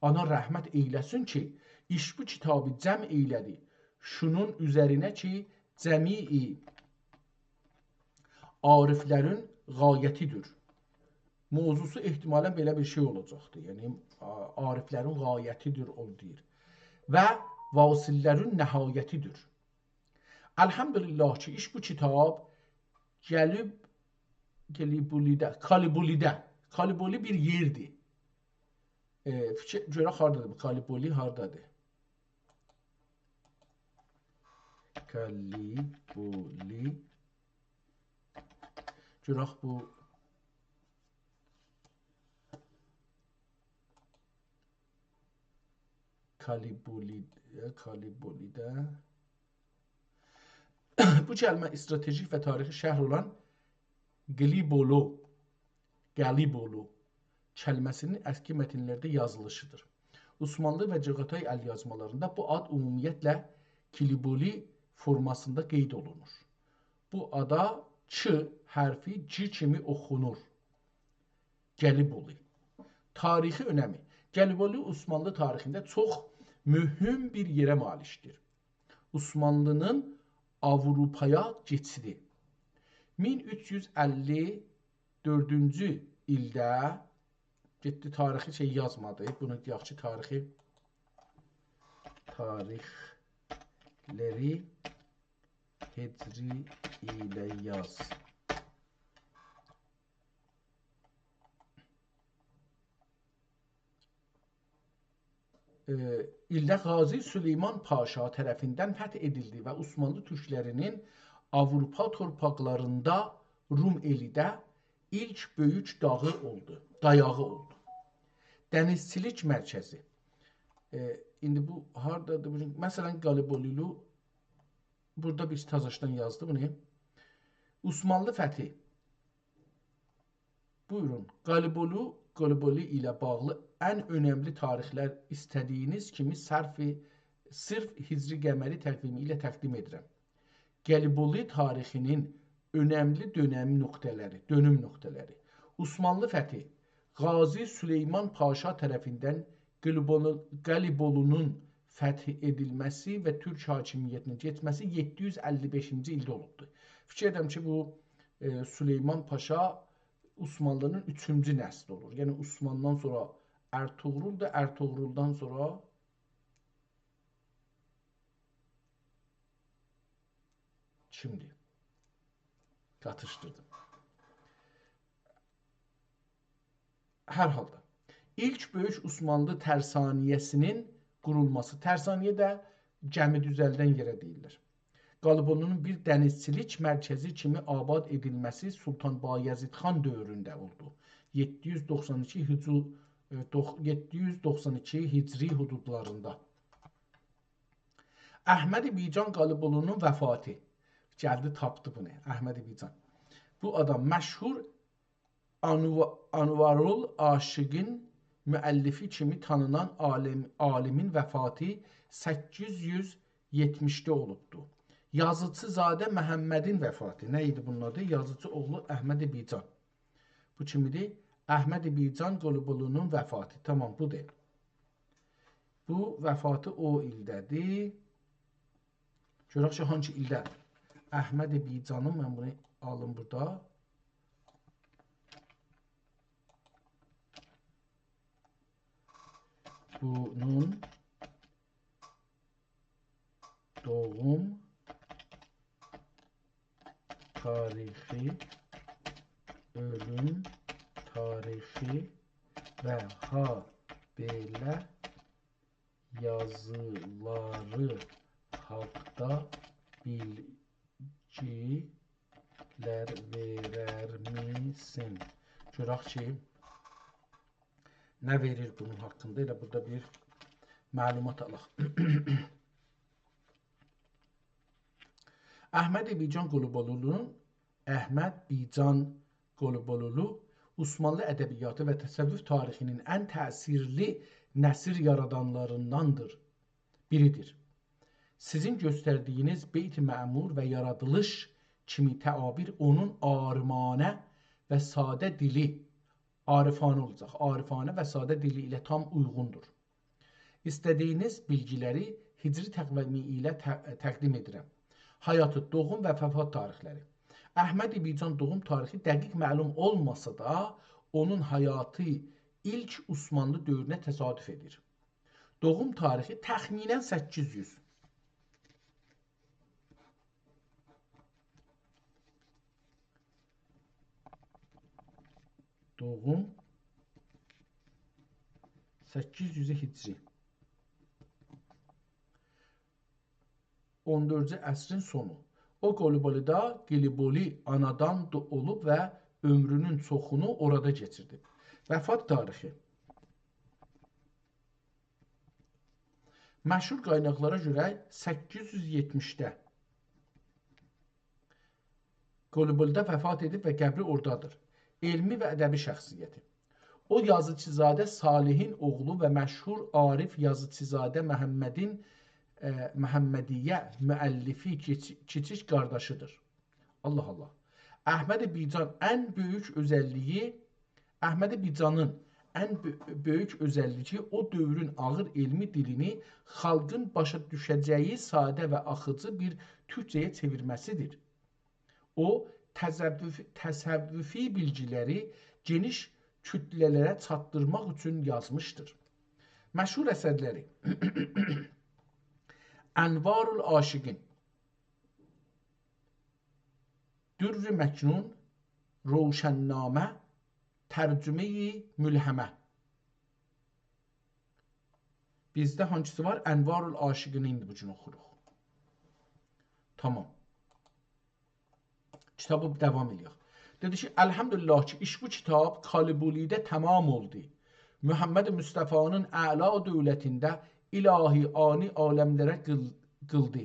ona rəhmət eyləsin ki, iş bu kitabı cəm eylədi. Şunun üzərinə ki, cəmi ariflərin qayətidir. Mövzusu ehtimalən belə bir şey olacaqdır. Yəni, ariflərin qayətidir, o deyir. Və vasillərin nəhayətidir. Elhamdülillah ki, iş bu kitab Kaliboli bir yerdir. Görək haradadır bu? Kaliboli haradadır? Kaliboli. Görək bu Kalibolidə. Bu kəlmə stratejik və tarixi şəhər olan Gəlibolu kəlməsinin əski mətinlərdə yazılışıdır. Osmanlı və Cağatay əl yazmalarında bu ad ümumiyyətlə Kiliboli formasında qeyd olunur. Bu ada Ç hərfi C kimi oxunur. Gəliboli. Tarixi önəmi. Gəliboli Osmanlı tarixində çox mühüm bir yerə malikdir. Osmanlının Avrupaya keçidi. 1354-cü ildə getdi, tarixi şey yazmadı. Bunu yaxşı tarixləri Hicri ilə yaz. İldə Qazi Süleyman Paşa tərəfindən fəth edildi və Osmanlı türklərinin Avropa torpaqlarında Rum elidə ilk böyük dayağı oldu. Dənizçilik mərkəzi. İndi bu haradadır? Məsələn, Qalibolilu burada biz Tazaşdan yazdı bunu. Osmanlı fəthi. Buyurun. Qaliboli ilə bağlı ən önəmli tarixlər istədiyiniz kimi sırf Hicri qəməri təqvimi ilə təqdim edirəm. Gəliboli tarixinin önəmli dönüm nöqtələri. Osmanlı fəthi. Qazi Süleyman Paşa tərəfindən Qəlibolunun fəth edilməsi və Türk hakimiyyətinin getməsi 755-ci ildə olubdur. Fikir edirəm ki, bu Süleyman Paşa Osmanlının 3-cü nəsli olur. Yəni, Osmanlıdan sonra Ertuğrul da, Ertuğruldan sonra kimdir? Qatışdırdım. Hər halda ilk Böyük Osmanlı tərsaniyəsinin qurulması. Tərsaniyə də gəmi düzəldən yerə deyilir. Qalıbolu'nun bir dənizçilik mərkəzi kimi abad edilməsi Sultan Bayezid xan dövründə oldu. 792 Hicri hududlarında. Əhməd Bican Qalıbolu'nun vəfatı. Gəldi tapdı bunu. Əhməd Bican. Bu adam məşhur Anvarul Aşıqın müəllifi kimi tanınan alimin vəfatı 870-də olubdu. Yazıcızadə Məhəmmədin vəfatı. Nə idi bunun adı? Yazıcı oğlu Əhməd Bican. Bu kimidir? Əhməd Bican Qalıbolu'nun vəfatı. Tamam, budur. Bu vəfatı o ildədir. Görək ki, hangi ildədir? Əhməd Bicanın, mən bunu alım burada. Bunun doğum tarixi, ölüm tarixi və ha belə yazıları haqda bilgilər verər misin? Görək ki, nə verir bunun haqqında? Elə burada bir məlumat alaq. Əhməd Bican Qalıbolu Osmanlı ədəbiyyatı və təsəvvüf tarixinin ən təsirli nəsir yaradanlarındandır. Biridir. Sizin göstərdiyiniz Beyt-i Məmur və yaradılış kimi təabir onun arimanə və sadə dili, arifanə olacaq, arifanə və sadə dili ilə tam uyğundur. İstədiyiniz bilgiləri hicri təqvimi ilə təqdim edirəm. Hayatı, doğum və vəfat tarixləri. Əhməd Bican doğum tarixi dəqiq məlum olmasa da, onun həyatı ilk Osmanlı dövrünə təsadüf edir. Doğum tarixi təxminən 800. Doğum 800 Hicri. 14-cü əsrin sonu. O Qalıbolu'da Geliboli anadan olub və ömrünün çoxunu orada keçirdi. Vəfat tarixi. Məşhur qaynaqlara görə 870-də Qalıbolu'da vəfat edib və qəbri oradadır. Elmi və ədəbi şəxsiyyəti. O yazıcızadə Salihin oğlu və məşhur Arif yazıcızadə Məhəmmədiyyə müəllifi kiçik qardaşıdır. Allah Allah. Əhməd Bicanın ən böyük özəlliyi o dövrün ağır elmi dilini xalqın başa düşəcəyi sadə və axıcı bir türkçəyə çevirməsidir. O, təsəvvüfi bilgiləri geniş kütlələrə çatdırmaq üçün yazmışdır. Məşhur əsərləri Ənvarul Aşiqin, Dürr-i Məknun, Roşənnamə, Tərcümeyi Mülhəmə. Bizdə hangisi var? Ənvarul Aşiqini indi bu gün oxuruq. Tamam. Kitabı devam ediyor. Dedi ki, elhamdülillah ki, iş bu kitab Qalıbolu'da tamam oldu. Muhammed Mustafa'nın əla dövlətində ilahi ani aləmlərə qıldı.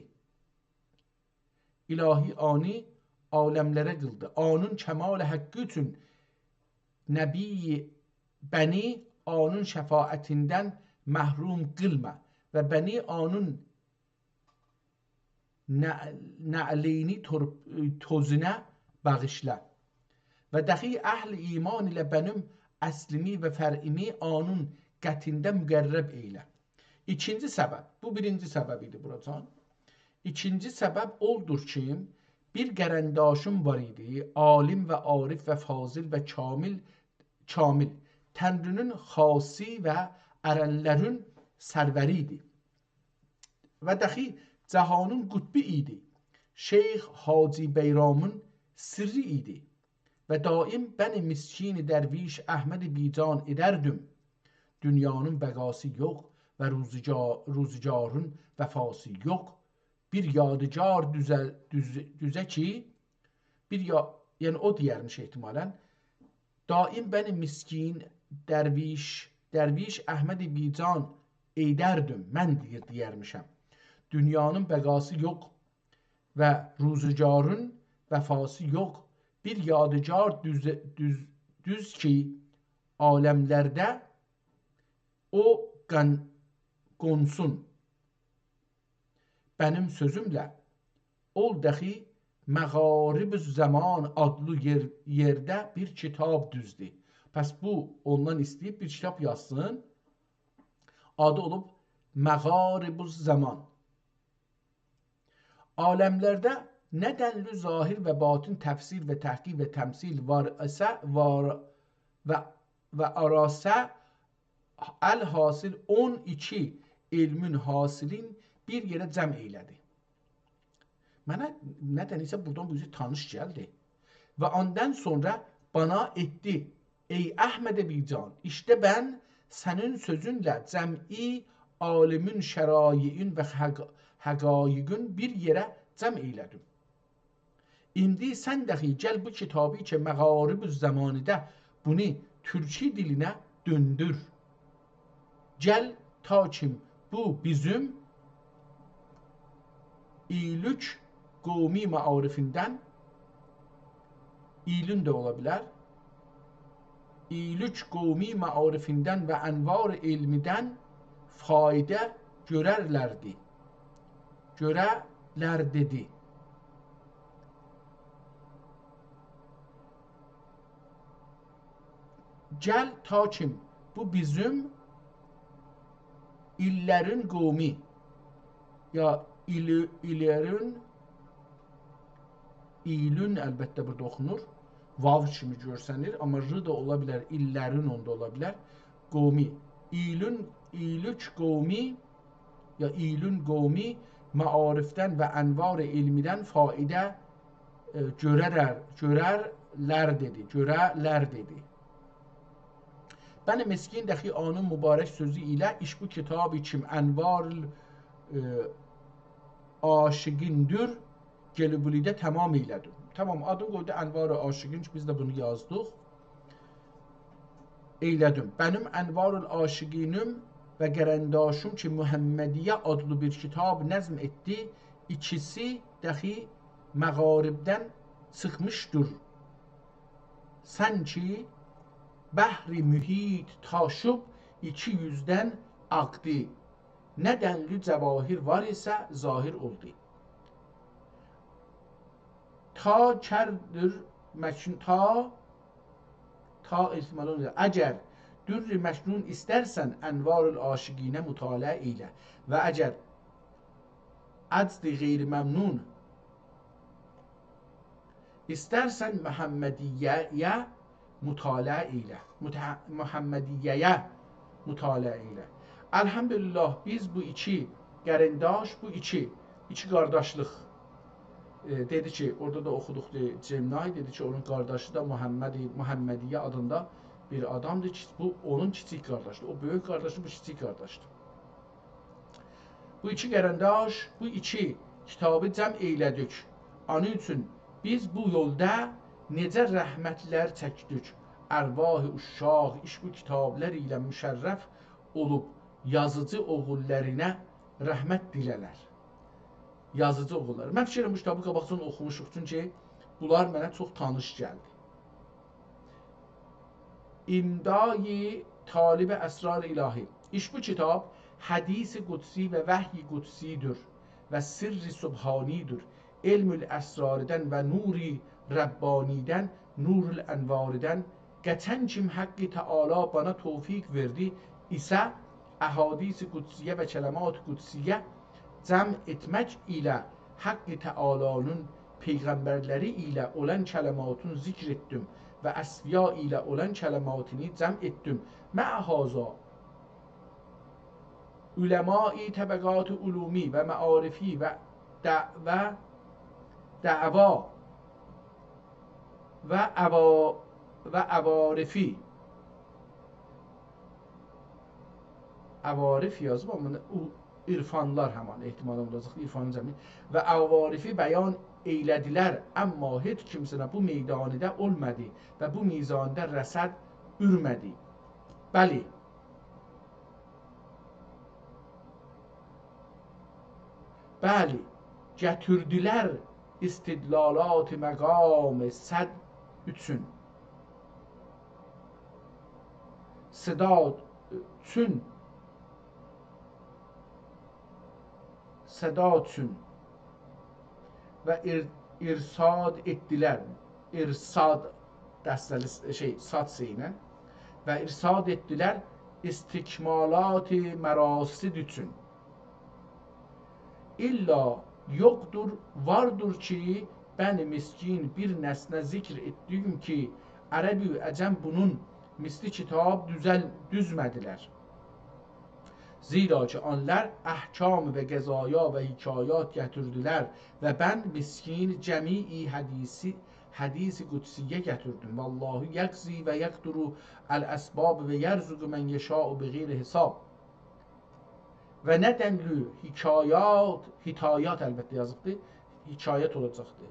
İlahi ani aləmlərə qıldı. Anın kəmal haqqı üçün Nəbi bəni anın şəfaətindən məhrum qılma və bəni anın nə'lini tozuna bağışla və dəxi əhl-i iman ilə bənim əslimi və fər'imi anın qətində müqərrəb eylə. İkinci səbəb, bu birinci səbəb idi buracan. İkinci səbəb oldur ki, bir qərəndaşım var idi, alim və arif və fazil və kamil, Tənrinin xasi və ərənlərin sərvəri idi. Və dəxi cəhanın qutbi idi. Şeyx Hacı Beyramın sirri idi ve daim ben miskin derviş Ahmet Bican ederdim. Dünyanın bəqası yox və ruzicarın vəfası yox. Bir yadigar düzə ki, yəni o deyərmiş ehtimalən. Daim bəni miskin dərviş Əhməd Bican eydərdim. Mən deyərmişəm. Dünyanın bəqası yox və ruzicarın vəfası yox. Bir yadigar düz ki, aləmlərdə o qonsun. Benim sözümlə ol dəxi Məğarib Zaman adlı yerdə bir kitab düzdür. Pəs bu ondan istəyib bir kitab yazsın. Adı olub Məğarib Zaman. Aləmlərdə nə dənli zahir və batin təfsir və təhqiq və təmsil var isə və arasə Əl-Hasil 12 ilmin hasilin bir yerə cəm eylədi. Mənə nədənsə buradan bu yüzü tanış gəldi. Və ondan sonra bana etdi. Ey Əhməd Bican, işte ben sənin sözünlə cəm'i alimin şəraiyin və həqaiqin bir yerə cəm eylədim. İndi sən dəxi gəl bu kitabı ki, Məğarib Zamanıda bunu Türkçe dilinə döndür. Gəl ta ki bu bizim İlük qovmi maarifindən, İlün də ola bilər, İlük qovmi maarifindən və ənvar elmidən faydə görərlərdi. Görərlər dedi. Gəl ta ki bu bizim illerin qovmi ya illerin İlün əlbəttə burada oxunur. Vav kimi görsənir. Amma r da ola bilər. İllərin onda ola bilər. Qovmi. İlük qovmi ya İlün qovmi maarifdən və ənvar ilmidən faidə görərlər dedi. Görərlər dedi. Ben meskin dəxi anın mübarək sözü ilə iş bu kitabı kim ənvar aşıqindir Gelibolidə tamam eylədim. Tamam, adını qoydu Ənvar Aşıqin ki, biz də bunu yazdıq. Eylədim. Benim Ənvar Aşıqinim və qərəndaşım ki, Muhammediyyə adlı bir kitab nəzm etdi. İkisi dəxi məğaribdən sıxmışdır. Sən ki, bəhri mühit taşıb 200'dən aqdi. Nə dənli cəvahir var isə zahir oldu. Ta kərdir məknun ta ihtimal olur. Əgər dürr-i məknun istərsən Ənvar-ül Aşiqinə mütalə ilə və əgər əcd-i qeyri-məmnun istərsən Muhammediyyəyə mütalə ilə. Muhammediyyəyə mütalə ilə. Elhamdülillah biz bu iki qərindaş, bu iki qardaşlıq dedi ki, orada da oxuduq Cemnay dedi ki, onun qardaşı da Muhammediyyə adında bir adamdır ki, bu onun kiçik qardaşıdır. O böyük qardaşı, bu kiçik qardaşdır. Bu iki qərindaş, bu iki kitabı cəm eylədik. Onun üçün biz bu yolda necə rəhmətlər çəkdik. Ərvah-ı uşaq iş bu kitablar ilə müşərrəf olub yazıcı oğullarına rəhmət dilələr. Yazıcı oğulları. Mən fikirəm bu kitabı qabaqdan oxumuşuq, çünki bunlar mənə çox tanış gəldi. İmdai talib əsrar ilahi. İş bu kitab hədis-i qudsi və vəhy-i qudsidir və sirri subhanidir. Elmül əsrardən və nuri Rabbanidən, nurul ənvardən geçen kim Hakkı Teala bana tevfik verdi ise ahadis-i kutsiye ve kelimat-ı kutsiye cem etmek ile Hakkı Teala'nın peygamberleri ile olan kelimatını zikrettim ve asfiya ile olan kelimatını cem ettim. Ma'haza ulemai tabaqat-ı ulumi ve maarifi ve da'va و عوارفی Avarif yazıb, amma irfanlar həman ehtimal olacaq, irfanın cəmi və avarifi bəyan eylədilər, amma heç kimsənə bu meydanidə olmadı və bu mizanda rəsəd ürmədi. Bəli, bəli, gətirdilər istidlalat məqam səd üçün, sədat üçün, sədatün və irsad etdilər. İrsad dəstəli sad seynə və irsad etdilər istikmalat-ı mərasid üçün. İlla yoxdur, vardır ki, ben miskin bir nesne zikr ettiğim ki, Ərəbi əcəm bunun misli kitab düzmediler. Zira ki onlar ahkam ve gezaya ve hikayat getirdiler ve ben miskin cemii hadisi kutsiye getirdim. Vallahu yekzi ve yekturu el esbab ve yerzugu men yeşâ'u bi gayri hesab. Ve nedenlü hitayat elbette yazıqdı. Hikayet olacaqdı.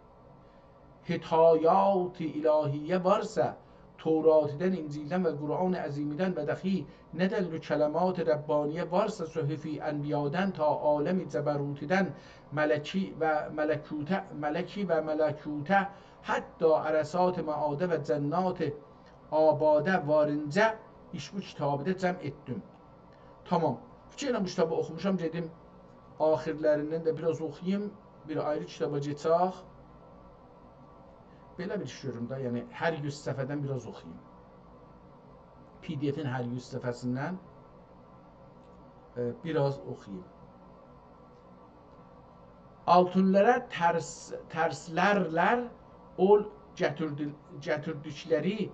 Hitayat-ı ilahiye varsa Tevrat'dan, İncil'den ve Kur'an-ı Azim'den ve dahi nedenlü kelimat-ı Rabbaniye varsa Suhuf-i Enbiya'dan ta alem-i Ceberut'den meleki ve melekute hatta arasat-ı maade ve cennat-ı abade varınca iş bu kitabı cem ettim. Tamam. Fikirlə bu kitabı oxumuşam, dedim axirlərindən də biraz oxuyayım, bir ayrı kitaba geçək. Belə bir iş görürüm da, yəni hər 100 səfədən biraz oxuyayım. PDF-in hər 100 səfəsindən biraz oxuyayım. Altınlara tərslərlər ol gətirdikləri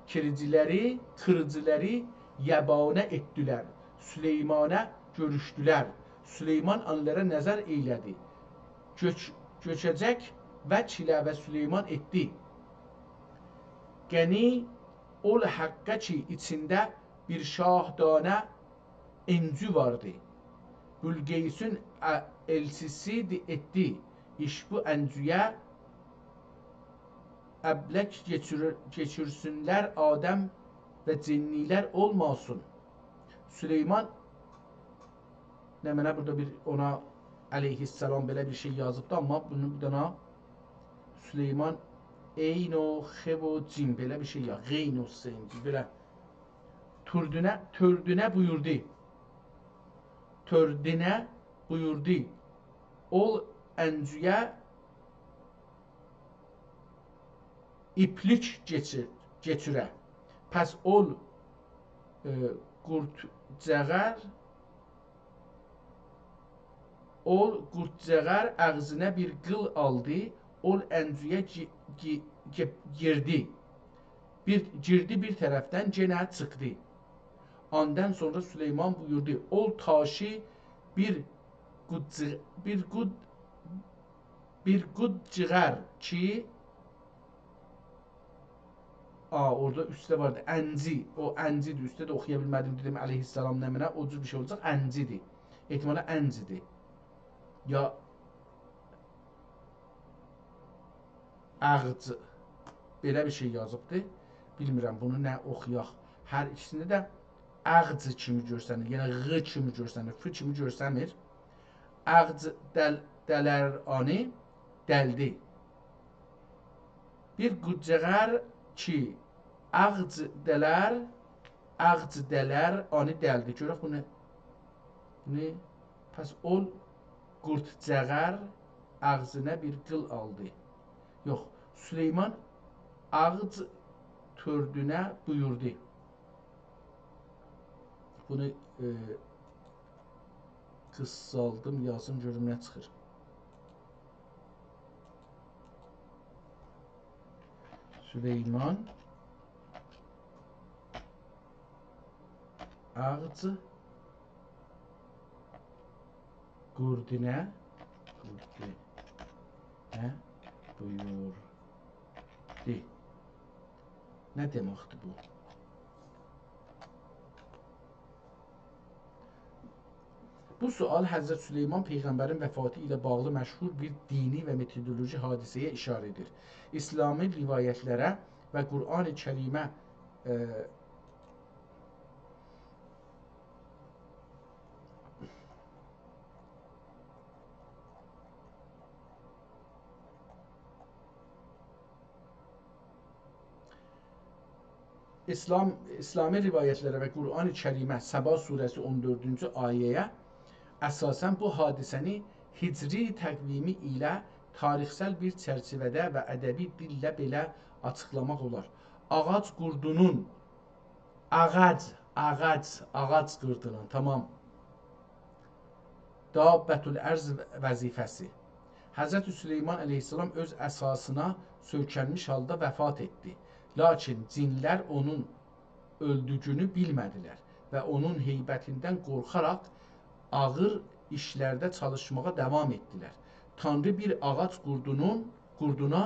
kiriciləri, kırıcıları yabana etdilər. Süleyman'a görüşdülər. Süleyman onlara nəzər eylədi. Göçəcək vəçlə və Süleyman etdi. Gəni ol haqqə ki, içində bir şahdana encü vardı. Bülqeysin elçisi etdi. İş bu encüyə əblək geçirsünlər Adəm və cinnilər olmasın. Süleyman ne mənə burada bir ona aleyhisselam belə bir şey yazıbdı, amma bunu bir dana Süleyman eyno xevo cin belə bir şey ya qeyno senci belə tördünə buyurdu. Tördünə buyurdu. Ol əncüyə iplik geçirə. Pəs ol qurtcəğər ağzına bir qıl aldı, ol əncüyə girdi. Girdi bir tərəfdən genə çıxdı. Ondan sonra Süleyman buyurdu, ol taşı bir qudcıqər ki, orada üstdə vardı, ənci, o əncidir, üstdə də oxuya bilmədim, dedim aleyhisselam nəminə, o cür bir şey olacaq, əncidir, ehtimala əncidir, ya ağcı, belə bir şey yazıbdır, bilmirəm, bunu nə oxuyaq, hər ikisini də ağcı kimi görsənir, yəni ğı kimi görsənir, f kimi görsənir, ağcı dələrani dəldi, bir qudcəğər ki, ağc dələr ani dəldi. Görək bu ne? Pəs ol qurtcəğər ağzına bir qıl aldı. Yox, Süleyman ağc tördünə buyurdu. Bunu qıssaldım, yazım, görüm nə çıxır. Süleyman ağcı qurdinə buyurdu. Nə deməkdir bu? Bu sual Həzrət Süleyman Peyğəmbərin vəfatı ilə bağlı məşhur bir dini və metodoloji hadisəyə işarə edir. İslami rivayətlərə və Qur'an-ı Kərimə İslami rivayətlərə və Qur'an-ı Kərimə Səba surəsi 14-cü ayəyə əsasən bu hadisəni hicri təqvimi ilə tarixsel bir çərçivədə və ədəbi dillə belə açıqlamaq olar. Ağac qurdunun ağac qurdunun tamam. Dabbətul ərz vəzifəsi. Həzrət Süleyman əleyhissalam öz əsasına söykənmiş halda vəfat etdi. Lakin cinlər onun öldüyünü bilmədilər və onun heybətindən qorxaraq ağır işlərdə çalışmağa davam etdilər. Tanrı bir ağac qurduna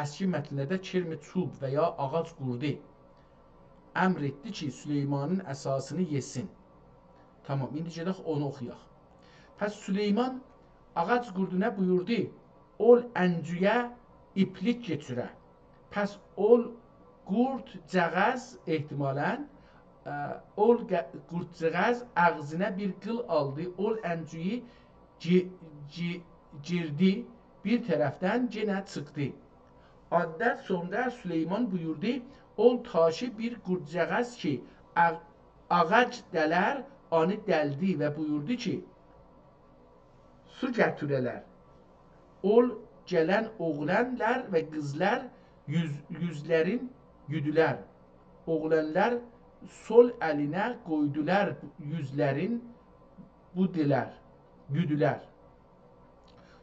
əski mətnədə kirmi çub və ya ağac qurdu əmr etdi ki, Süleymanın əsasını yesin. Tamam, indi gedək onu oxuyaq. Pəs Süleyman ağac qurduna buyurdu, ol əncüyə iplik geçirə. Pəs ol qurd cəğəz ehtimalən ol qurd-cəğəz ağzına bir qıl aldı, ol əncüyü girdi, bir tərəfdən yenə çıxdı. Ondan sonra Süleyman buyurdu, ol taşı bir qurd-cəğəz ki, ağac dələr, onu dəldi və buyurdu ki, su gətirələr. Ol gələn oğlanlar və qızlar yüzlərin güdülər. Oğlanlar sol əlinə qoydular yüzlərin güdülər.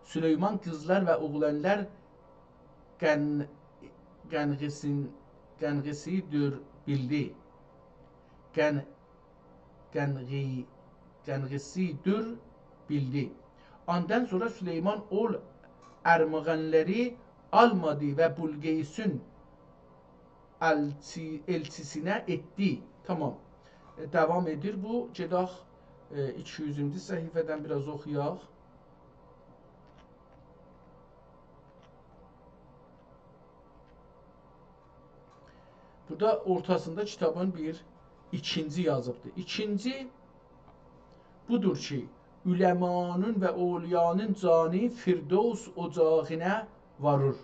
Süleyman qızlar və oğlanlar qənğisidir bildi. Qənğisidir bildi. Ondan sonra Süleyman ol ərmağanları almadı və Bulqeysun elçisinə etdi. Tamam. Devam edir bu. Gedək 200-cü səhifədən biraz oxuyaq. Burada ortasında kitabın bir ikinci yazıbdır. İkinci budur ki, üləmanın və oliyanın canı Firdevs ocağına varır.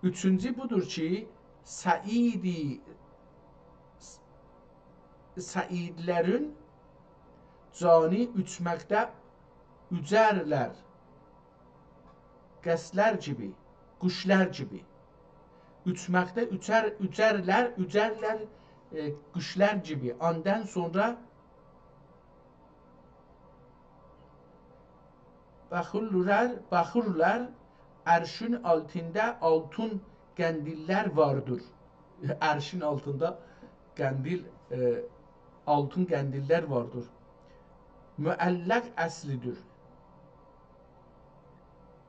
Üçüncü budur ki, Saidlərin canı üçməkdə üzərlər, qəslər gibi, quşlar gibi. Üçməkdə üzərlər, quşlar gibi. Ondan sonra baxırlar, ərşin altında altın qəndillər vardır. Ərşin altında altın qəndillər vardır. Müəlləq əslidir.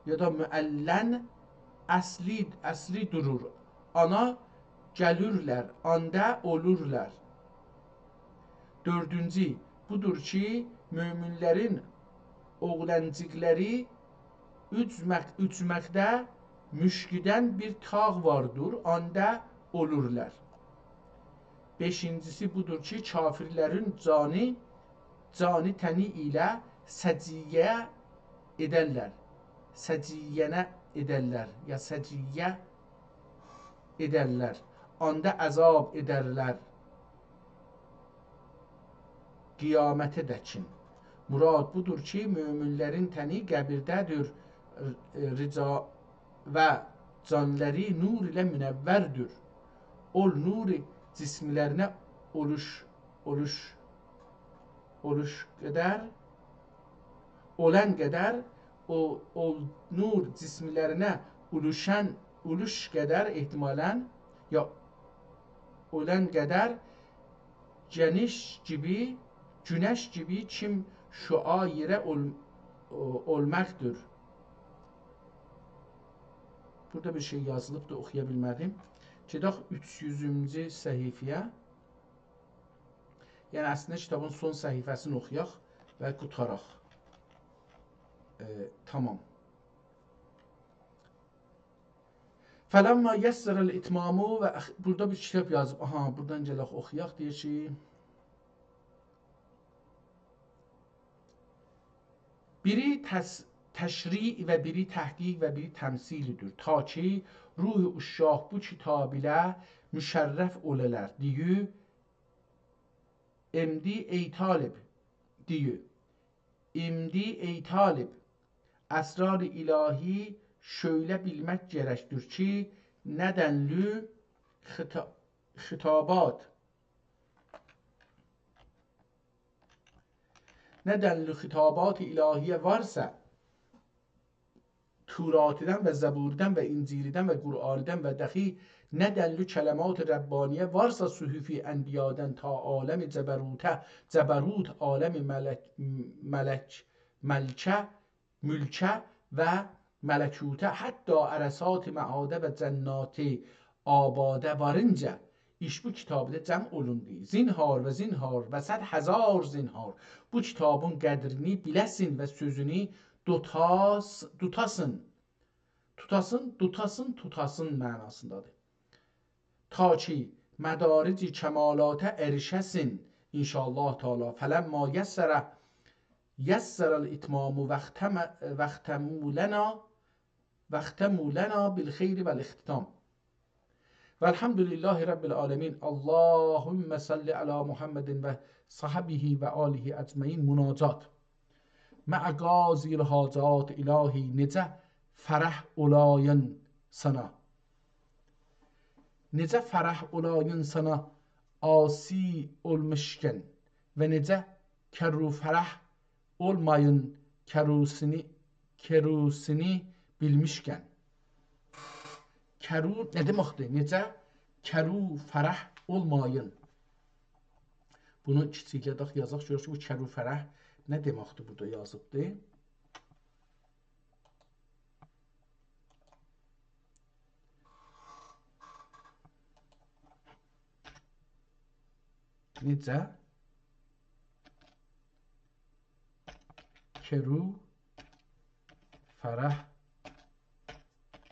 Ya da müəllən əsli durur. Ana gəlirlər, anda olurlar. Dördüncü budur ki, müminlərin oğlancıqları üçməkdə müşkidən bir tağ vardır, anda olurlar. Beşincisi budur ki, kafirlərin canı təni ilə səciyyə edərlər. Səciyyənə edərlər, ya səciyyə edərlər. Onda əzab edərlər. Qiyamətə dəkin. Murad budur ki, müminlərin təni qəbirdədir rica və canları nur ilə münəvvərdir. Ol nuri cismlərinə olan qədər o nur cismlərinə uluş qədər ehtimalən ya olan qədər güneş gibi kim şua yerə olmaqdır. Burada bir şey yazılıbdır, oxuya bilmədim. Gedək 300-cü səhifəyə. Yəni əslində kitabın son səhifəsini oxuyaq və qutaraq. Tamam. Fələmmə yəssərəl itmamu və burada bir kitab yazıb. Aha, buradan gələk oxuyaq deyir ki, biri təşri və biri təhqiq və biri təmsilidir. Ta ki, ruh uşaq bu kitab ilə müşərrəf olələr. Deyir, emdi ey talib, deyir, emdi ey talib, əsrar-ı ilahi şöyle bilmək gərəkdir ki, nədənlü xitabat ilahiyyə varsa, Turatidən və Zəburidən və İncilidən və Qur'anidən və dəxi nədənlü kələmat Rəbbaniyə varsa sühüfi ənbiyadən ta aləmi cəbərut aləmi məlkə, mülkə və mələkutə, hətta ərəsat məadə və cənnati abadə varınca iş bu kitabda cəm olundu. Zinhar və 100,000 zinhar bu kitabın qədrini biləsin və sözünü tutasın mənasındadır. Ta ki mədarici kəmalata erişəsin inşallah Teala. Fələmmə yəssərəl itmamu vəxtəmu lənə bil xeyri vəl ixtitam. Vəlhamdülillahi Rabbil alemin. Allahümme salli ala Muhammedin və sahabihi və alihi əcməin. Münacat. Mə'ə qazil hacat ilahi necə fərəh olayın sana. Necə fərəh olayın sana asi olmuşkən və necə kərru fərəh olmayın kərusini bilmişkən. Kəru nə deməkdir? Necə kəru fərəh olmayın. Bunu kiçiklədik yazaq. Görək ki, bu kəru fərəh nə deməkdir burada yazıbdır? Necə kəru fərəh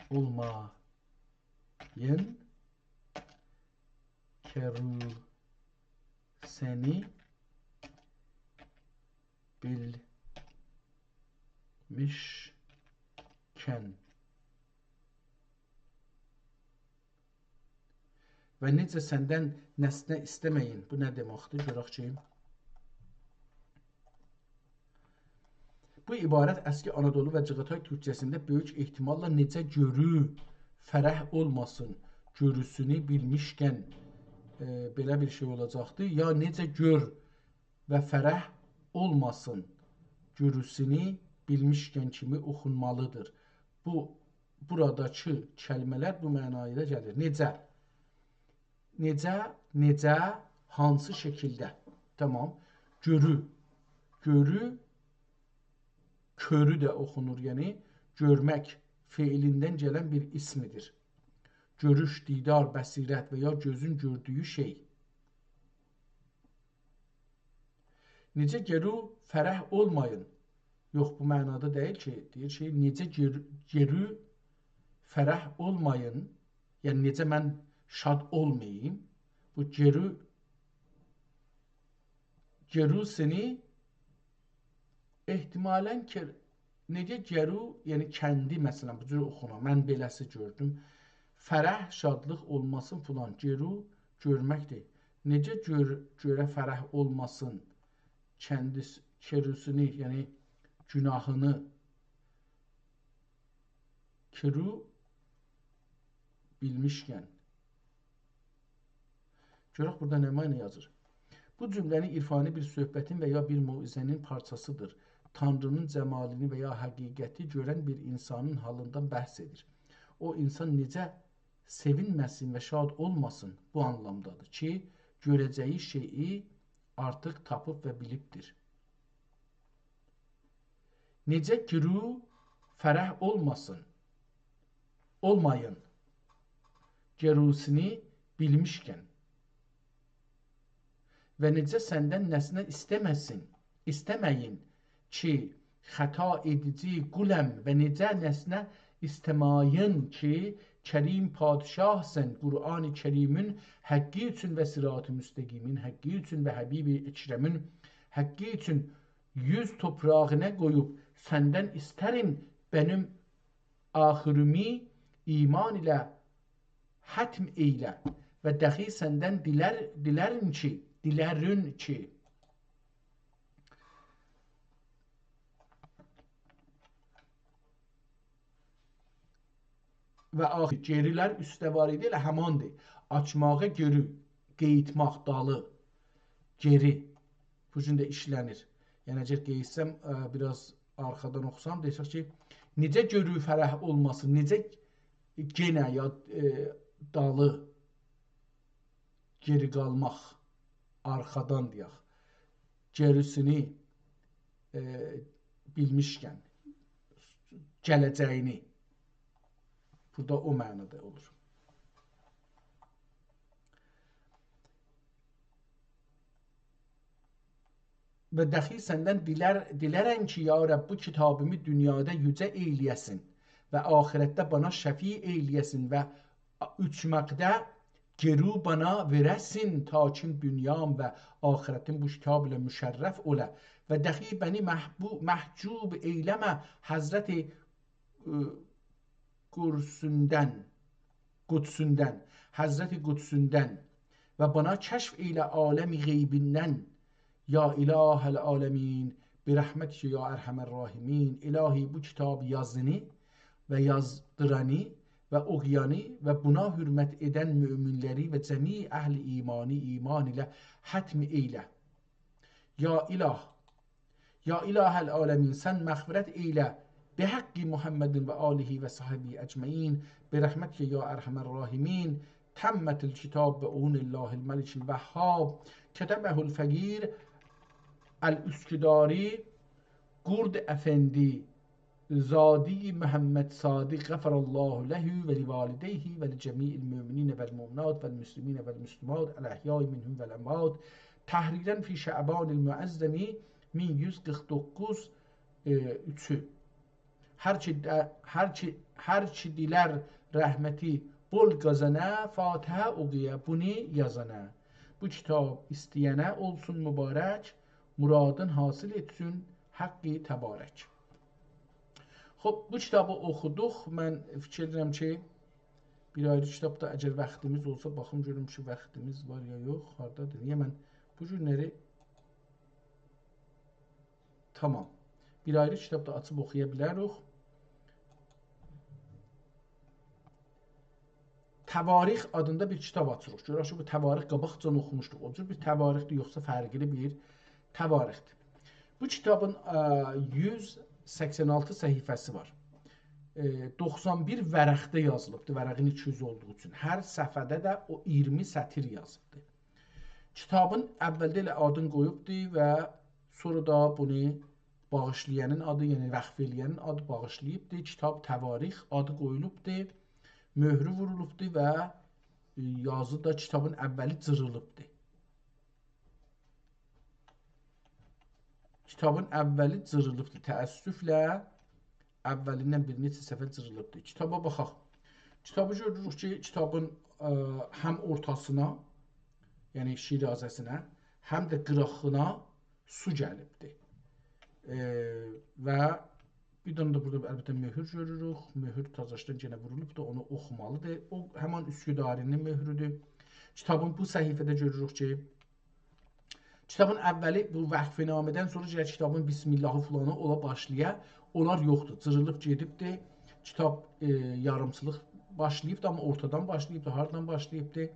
olmayın kərusini bilmişkən və necə səndən nəsnə istəməyin. Bu nə deməkdir? Görək ki, bu ibarət əski Anadolu və Cığatay türkcəsində böyük ehtimalla necə görü fərəh olmasın görüsünü bilmişkən belə bir şey olacaqdır. Ya necə gör və fərəh olmasın görüsünü bilmişkən kimi oxunmalıdır. Buradakı kəlmələr bu mənaya gəlir. Necə, hansı şəkildə. Tamam. Görü, körü də oxunur. Yəni, görmək feilindən gələn bir ismidir. Görüş, didar, bəsirət və ya gözün gördüyü şey. Necə geru fərəh olmayın. Yox, bu mənada deyil ki, deyir ki, necə geru fərəh olmayın, yəni necə mən şad olmayayım. Bu gerusini ehtimalən necə geru, yəni kəndi məsələn bu cür oxuna. Mən beləsi gördüm. Fərəh, şadlıq olmasın filan. Geru görməkdir. Necə görə fərəh olmasın kerusini, yəni günahını. Keru bilmişkən. Görək burada nə mənə yazır. Bu cümləni irfani bir söhbətin və ya bir muizənin parçasıdır. Tanrının cəmalini və ya həqiqəti görən bir insanın halından bəhs edir. O insan necə sevinməsin və şad olmasın bu anlamdadır ki, görəcəyi şeyi artıq tapıb və bilibdir. Necə giru fərəh olmayın. gerusini bilmişkən və necə səndən nəsinə istəməyin ki, xəta edici quləm və necə nəsinə istəmayın ki, Kərim padişahsən, Qur'an-ı Kərimin həqqi üçün və sirat-ı müstəqimin həqqi üçün və Həbib-i Əkrəmin həqqi üçün yüz toprağına qoyub səndən istərim benim axirimi iman ilə hatm eylə və dəxi səndən dilərin ki və axir gerilər üstəvaridi ilə həmandır. Açmağa görü, qeyitmaq dalı, geri bu cür də işlənir. Yəni əgər qeysəm biraz arxadan oxusam desək ki, necə görü fərəh olmasın, necə genə ya dalı geri qalmaq, arxadan deyək, gerisini bilmişkən, gələcəyini, burada o mənada olur. Və dəxi səndən dilərəm ki, ya Rəbb, bu kitabımı dünyada yücə eyləyəsin və axirətdə bana şəfi eyləyəsin və uçmaqda geru bana verəsin ta ki dünyam və axirətim bu kitab ilə müşərrəf olə və dəxi bəni məhcub eyləmə Həzrəti Qudüsündən Həzrəti Qudüsündən və bana kəşf eylə aləmi qeybindən ya ilahəl aləmin bi rəhmətik ya ərhəmər rahimin. İlahi bu kitab yazını və yazdıranı və oxuyanı və buna hürmət edən müminləri və cəmi əhli imani iman ilə hatm eylə. Ya ilahəl aləmin, sən məğfirət eylə bi haqqi Muhammedin və alihi və sahibi əcməin bi rəhmətik ya ərhəmər rahimin. Təmmətil kitab və unillahil məlikil vəhhab kətəbəhul fəqir Əl-Üsküdari Qurd Əfəndi Zadi Muhammed Sadiq Qəfərallahu ləhü və livalideyhi və licəmi'il mümininə vəl-müminat vəl-müsliminə vəl-müslimat əl-əhyai minhum vəl-əmvat təhrirən fi Şəbanil müəzzəmi 1149 Hər ki dilər rəhməti bol qazanə Fatihə oxuya bunu yazana. Bu kitab istəyənə olsun mübarək, muradın hasıl etsin haqqi təbarək. Xoş, bu kitabı oxuduq. Mən fikir edirəm ki, bir ayrı kitabda əgər vaxtımız olsa, baxım görüm ki, vaxtımız var ya yox, hardadır. Niyə mən bu günləri tamam. Bir ayrı kitabda açıb oxuya bilərik. Təvarix adında bir kitab açırıq. Görək ki, bu təvarix qabaqcan oxumuşduq. O cür bir təvarixdir, yoxsa fərqli bir təvarixdir. Bu kitabın 186 səhifəsi var. 91 vərəqdə yazılıbdır, vərəqin 200 olduğu üçün. Hər səhifədə də o 20 sətir yazılıbdır. Kitabın əvvəldə elə adını qoyubdur və sonra da bunu bağışlayanın adı, yəni vəqf eləyənin adı bağışlayıbdır. Kitab təvarix adı qoyulubdur, möhrü vurulubdur və yazı da kitabın əvvəli cırılıbdır. Kitabın əvvəli cırılıbdır. Təəssüflə əvvəlindən bir neçə səfər cırılıbdır. Kitaba baxaq. Kitabı görürük ki, kitabın həm ortasına, yəni şirazəsinə, həm də qırağına su gəlibdir. Və bir dənə də burada əlbəttə möhür görürük. Möhür tazaşdan yenə vurulubdur, onu oxumalıdır. O həman Üsküdarinin möhrüdür. Kitabın bu səhifədə görürük ki, kitabın əvvəli bu vəqfinamədən sonra gəlir kitabın Bismillahı filanı ola başlaya, onlar yoxdur. Cırılıb gedibdir. Kitab yarımçılıq başlayıbdır, amma ortadan başlayıbdır, hardan başlayıbdır.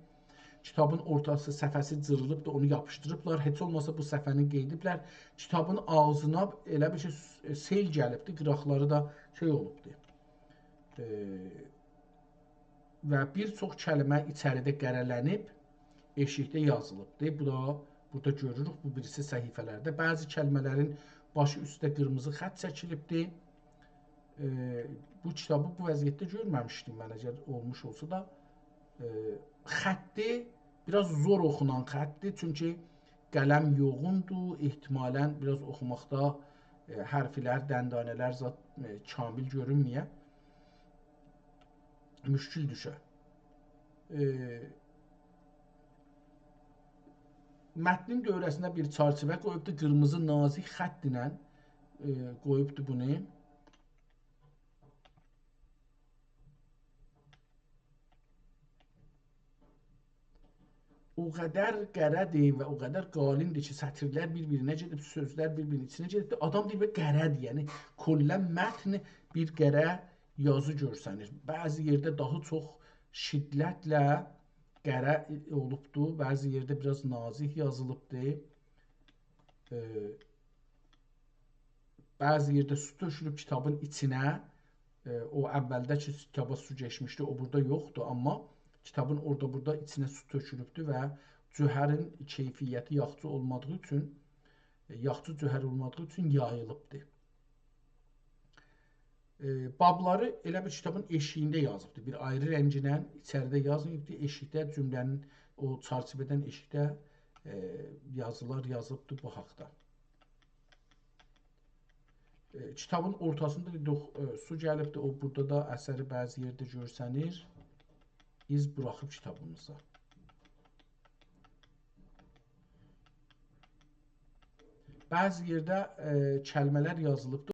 Kitabın ortası səfəsi cırılıbdır, onu yapışdırıblar. Heç olmasa bu səfəni qeydiblər. Kitabın ağzına elə bir şey sel gəlibdir, qıraqları da şey olubdur. Və bir çox kəlmə içəridə qərələnib, eşikdə yazılıbdır. Bu da burada görürük, bu birisi səhifələrdə. Bəzi kəlmələrin başı üstə qırmızı xət çəkilibdir. Bu kitabı bu vəziyyətdə görməmişdim mən, əgər olmuş olsa da. Xətti biraz zor oxunan xəttdir, çünki qələm yoğundur, ehtimalən biraz oxumaqda hərflər, dəndanələr zat kamil görünməyə, müşkül düşə. Mətnin dövrəsində bir çərçivə qoyubdur, qırmızı nazik xətt ilə qoyubdur bunu. O qədər qərədir və o qədər qalindir ki, sətirlər bir-birinə gedib, sözlər bir-birinin içinə gedib. Adam deyir, qərədir, yəni kollən mətn bir qərə yazı görsənir. Bəzi yerdə daha çox şiddətlə qərə olubdur, bəzi yerdə biraz nazik yazılıbdır. Bəzi yerdə su tökülüb kitabın içinə, o əvvəldə ki, kitaba su keçmişdi, o burada yoxdur, amma kitabın orada-burada içinə su tökülübdür və cöhərin keyfiyyəti yaxşı olmadığı üçün, yaxşı cöhər olmadığı üçün yayılıbdır. Babları elə bir kitabın eşiyində yazıbdır. Bir ayrı rənginlə içəridə yazmayıbdır. Eşikdə cümlənin, o çərçivədən eşikdə yazılar yazıbdır bu haqda. Kitabın ortasında su gəlibdir. O burada da əsəri bəzi yerdə görsənir. İz buraxıb kitabımıza. Bəzi yerdə kəlmələr yazılıbdır.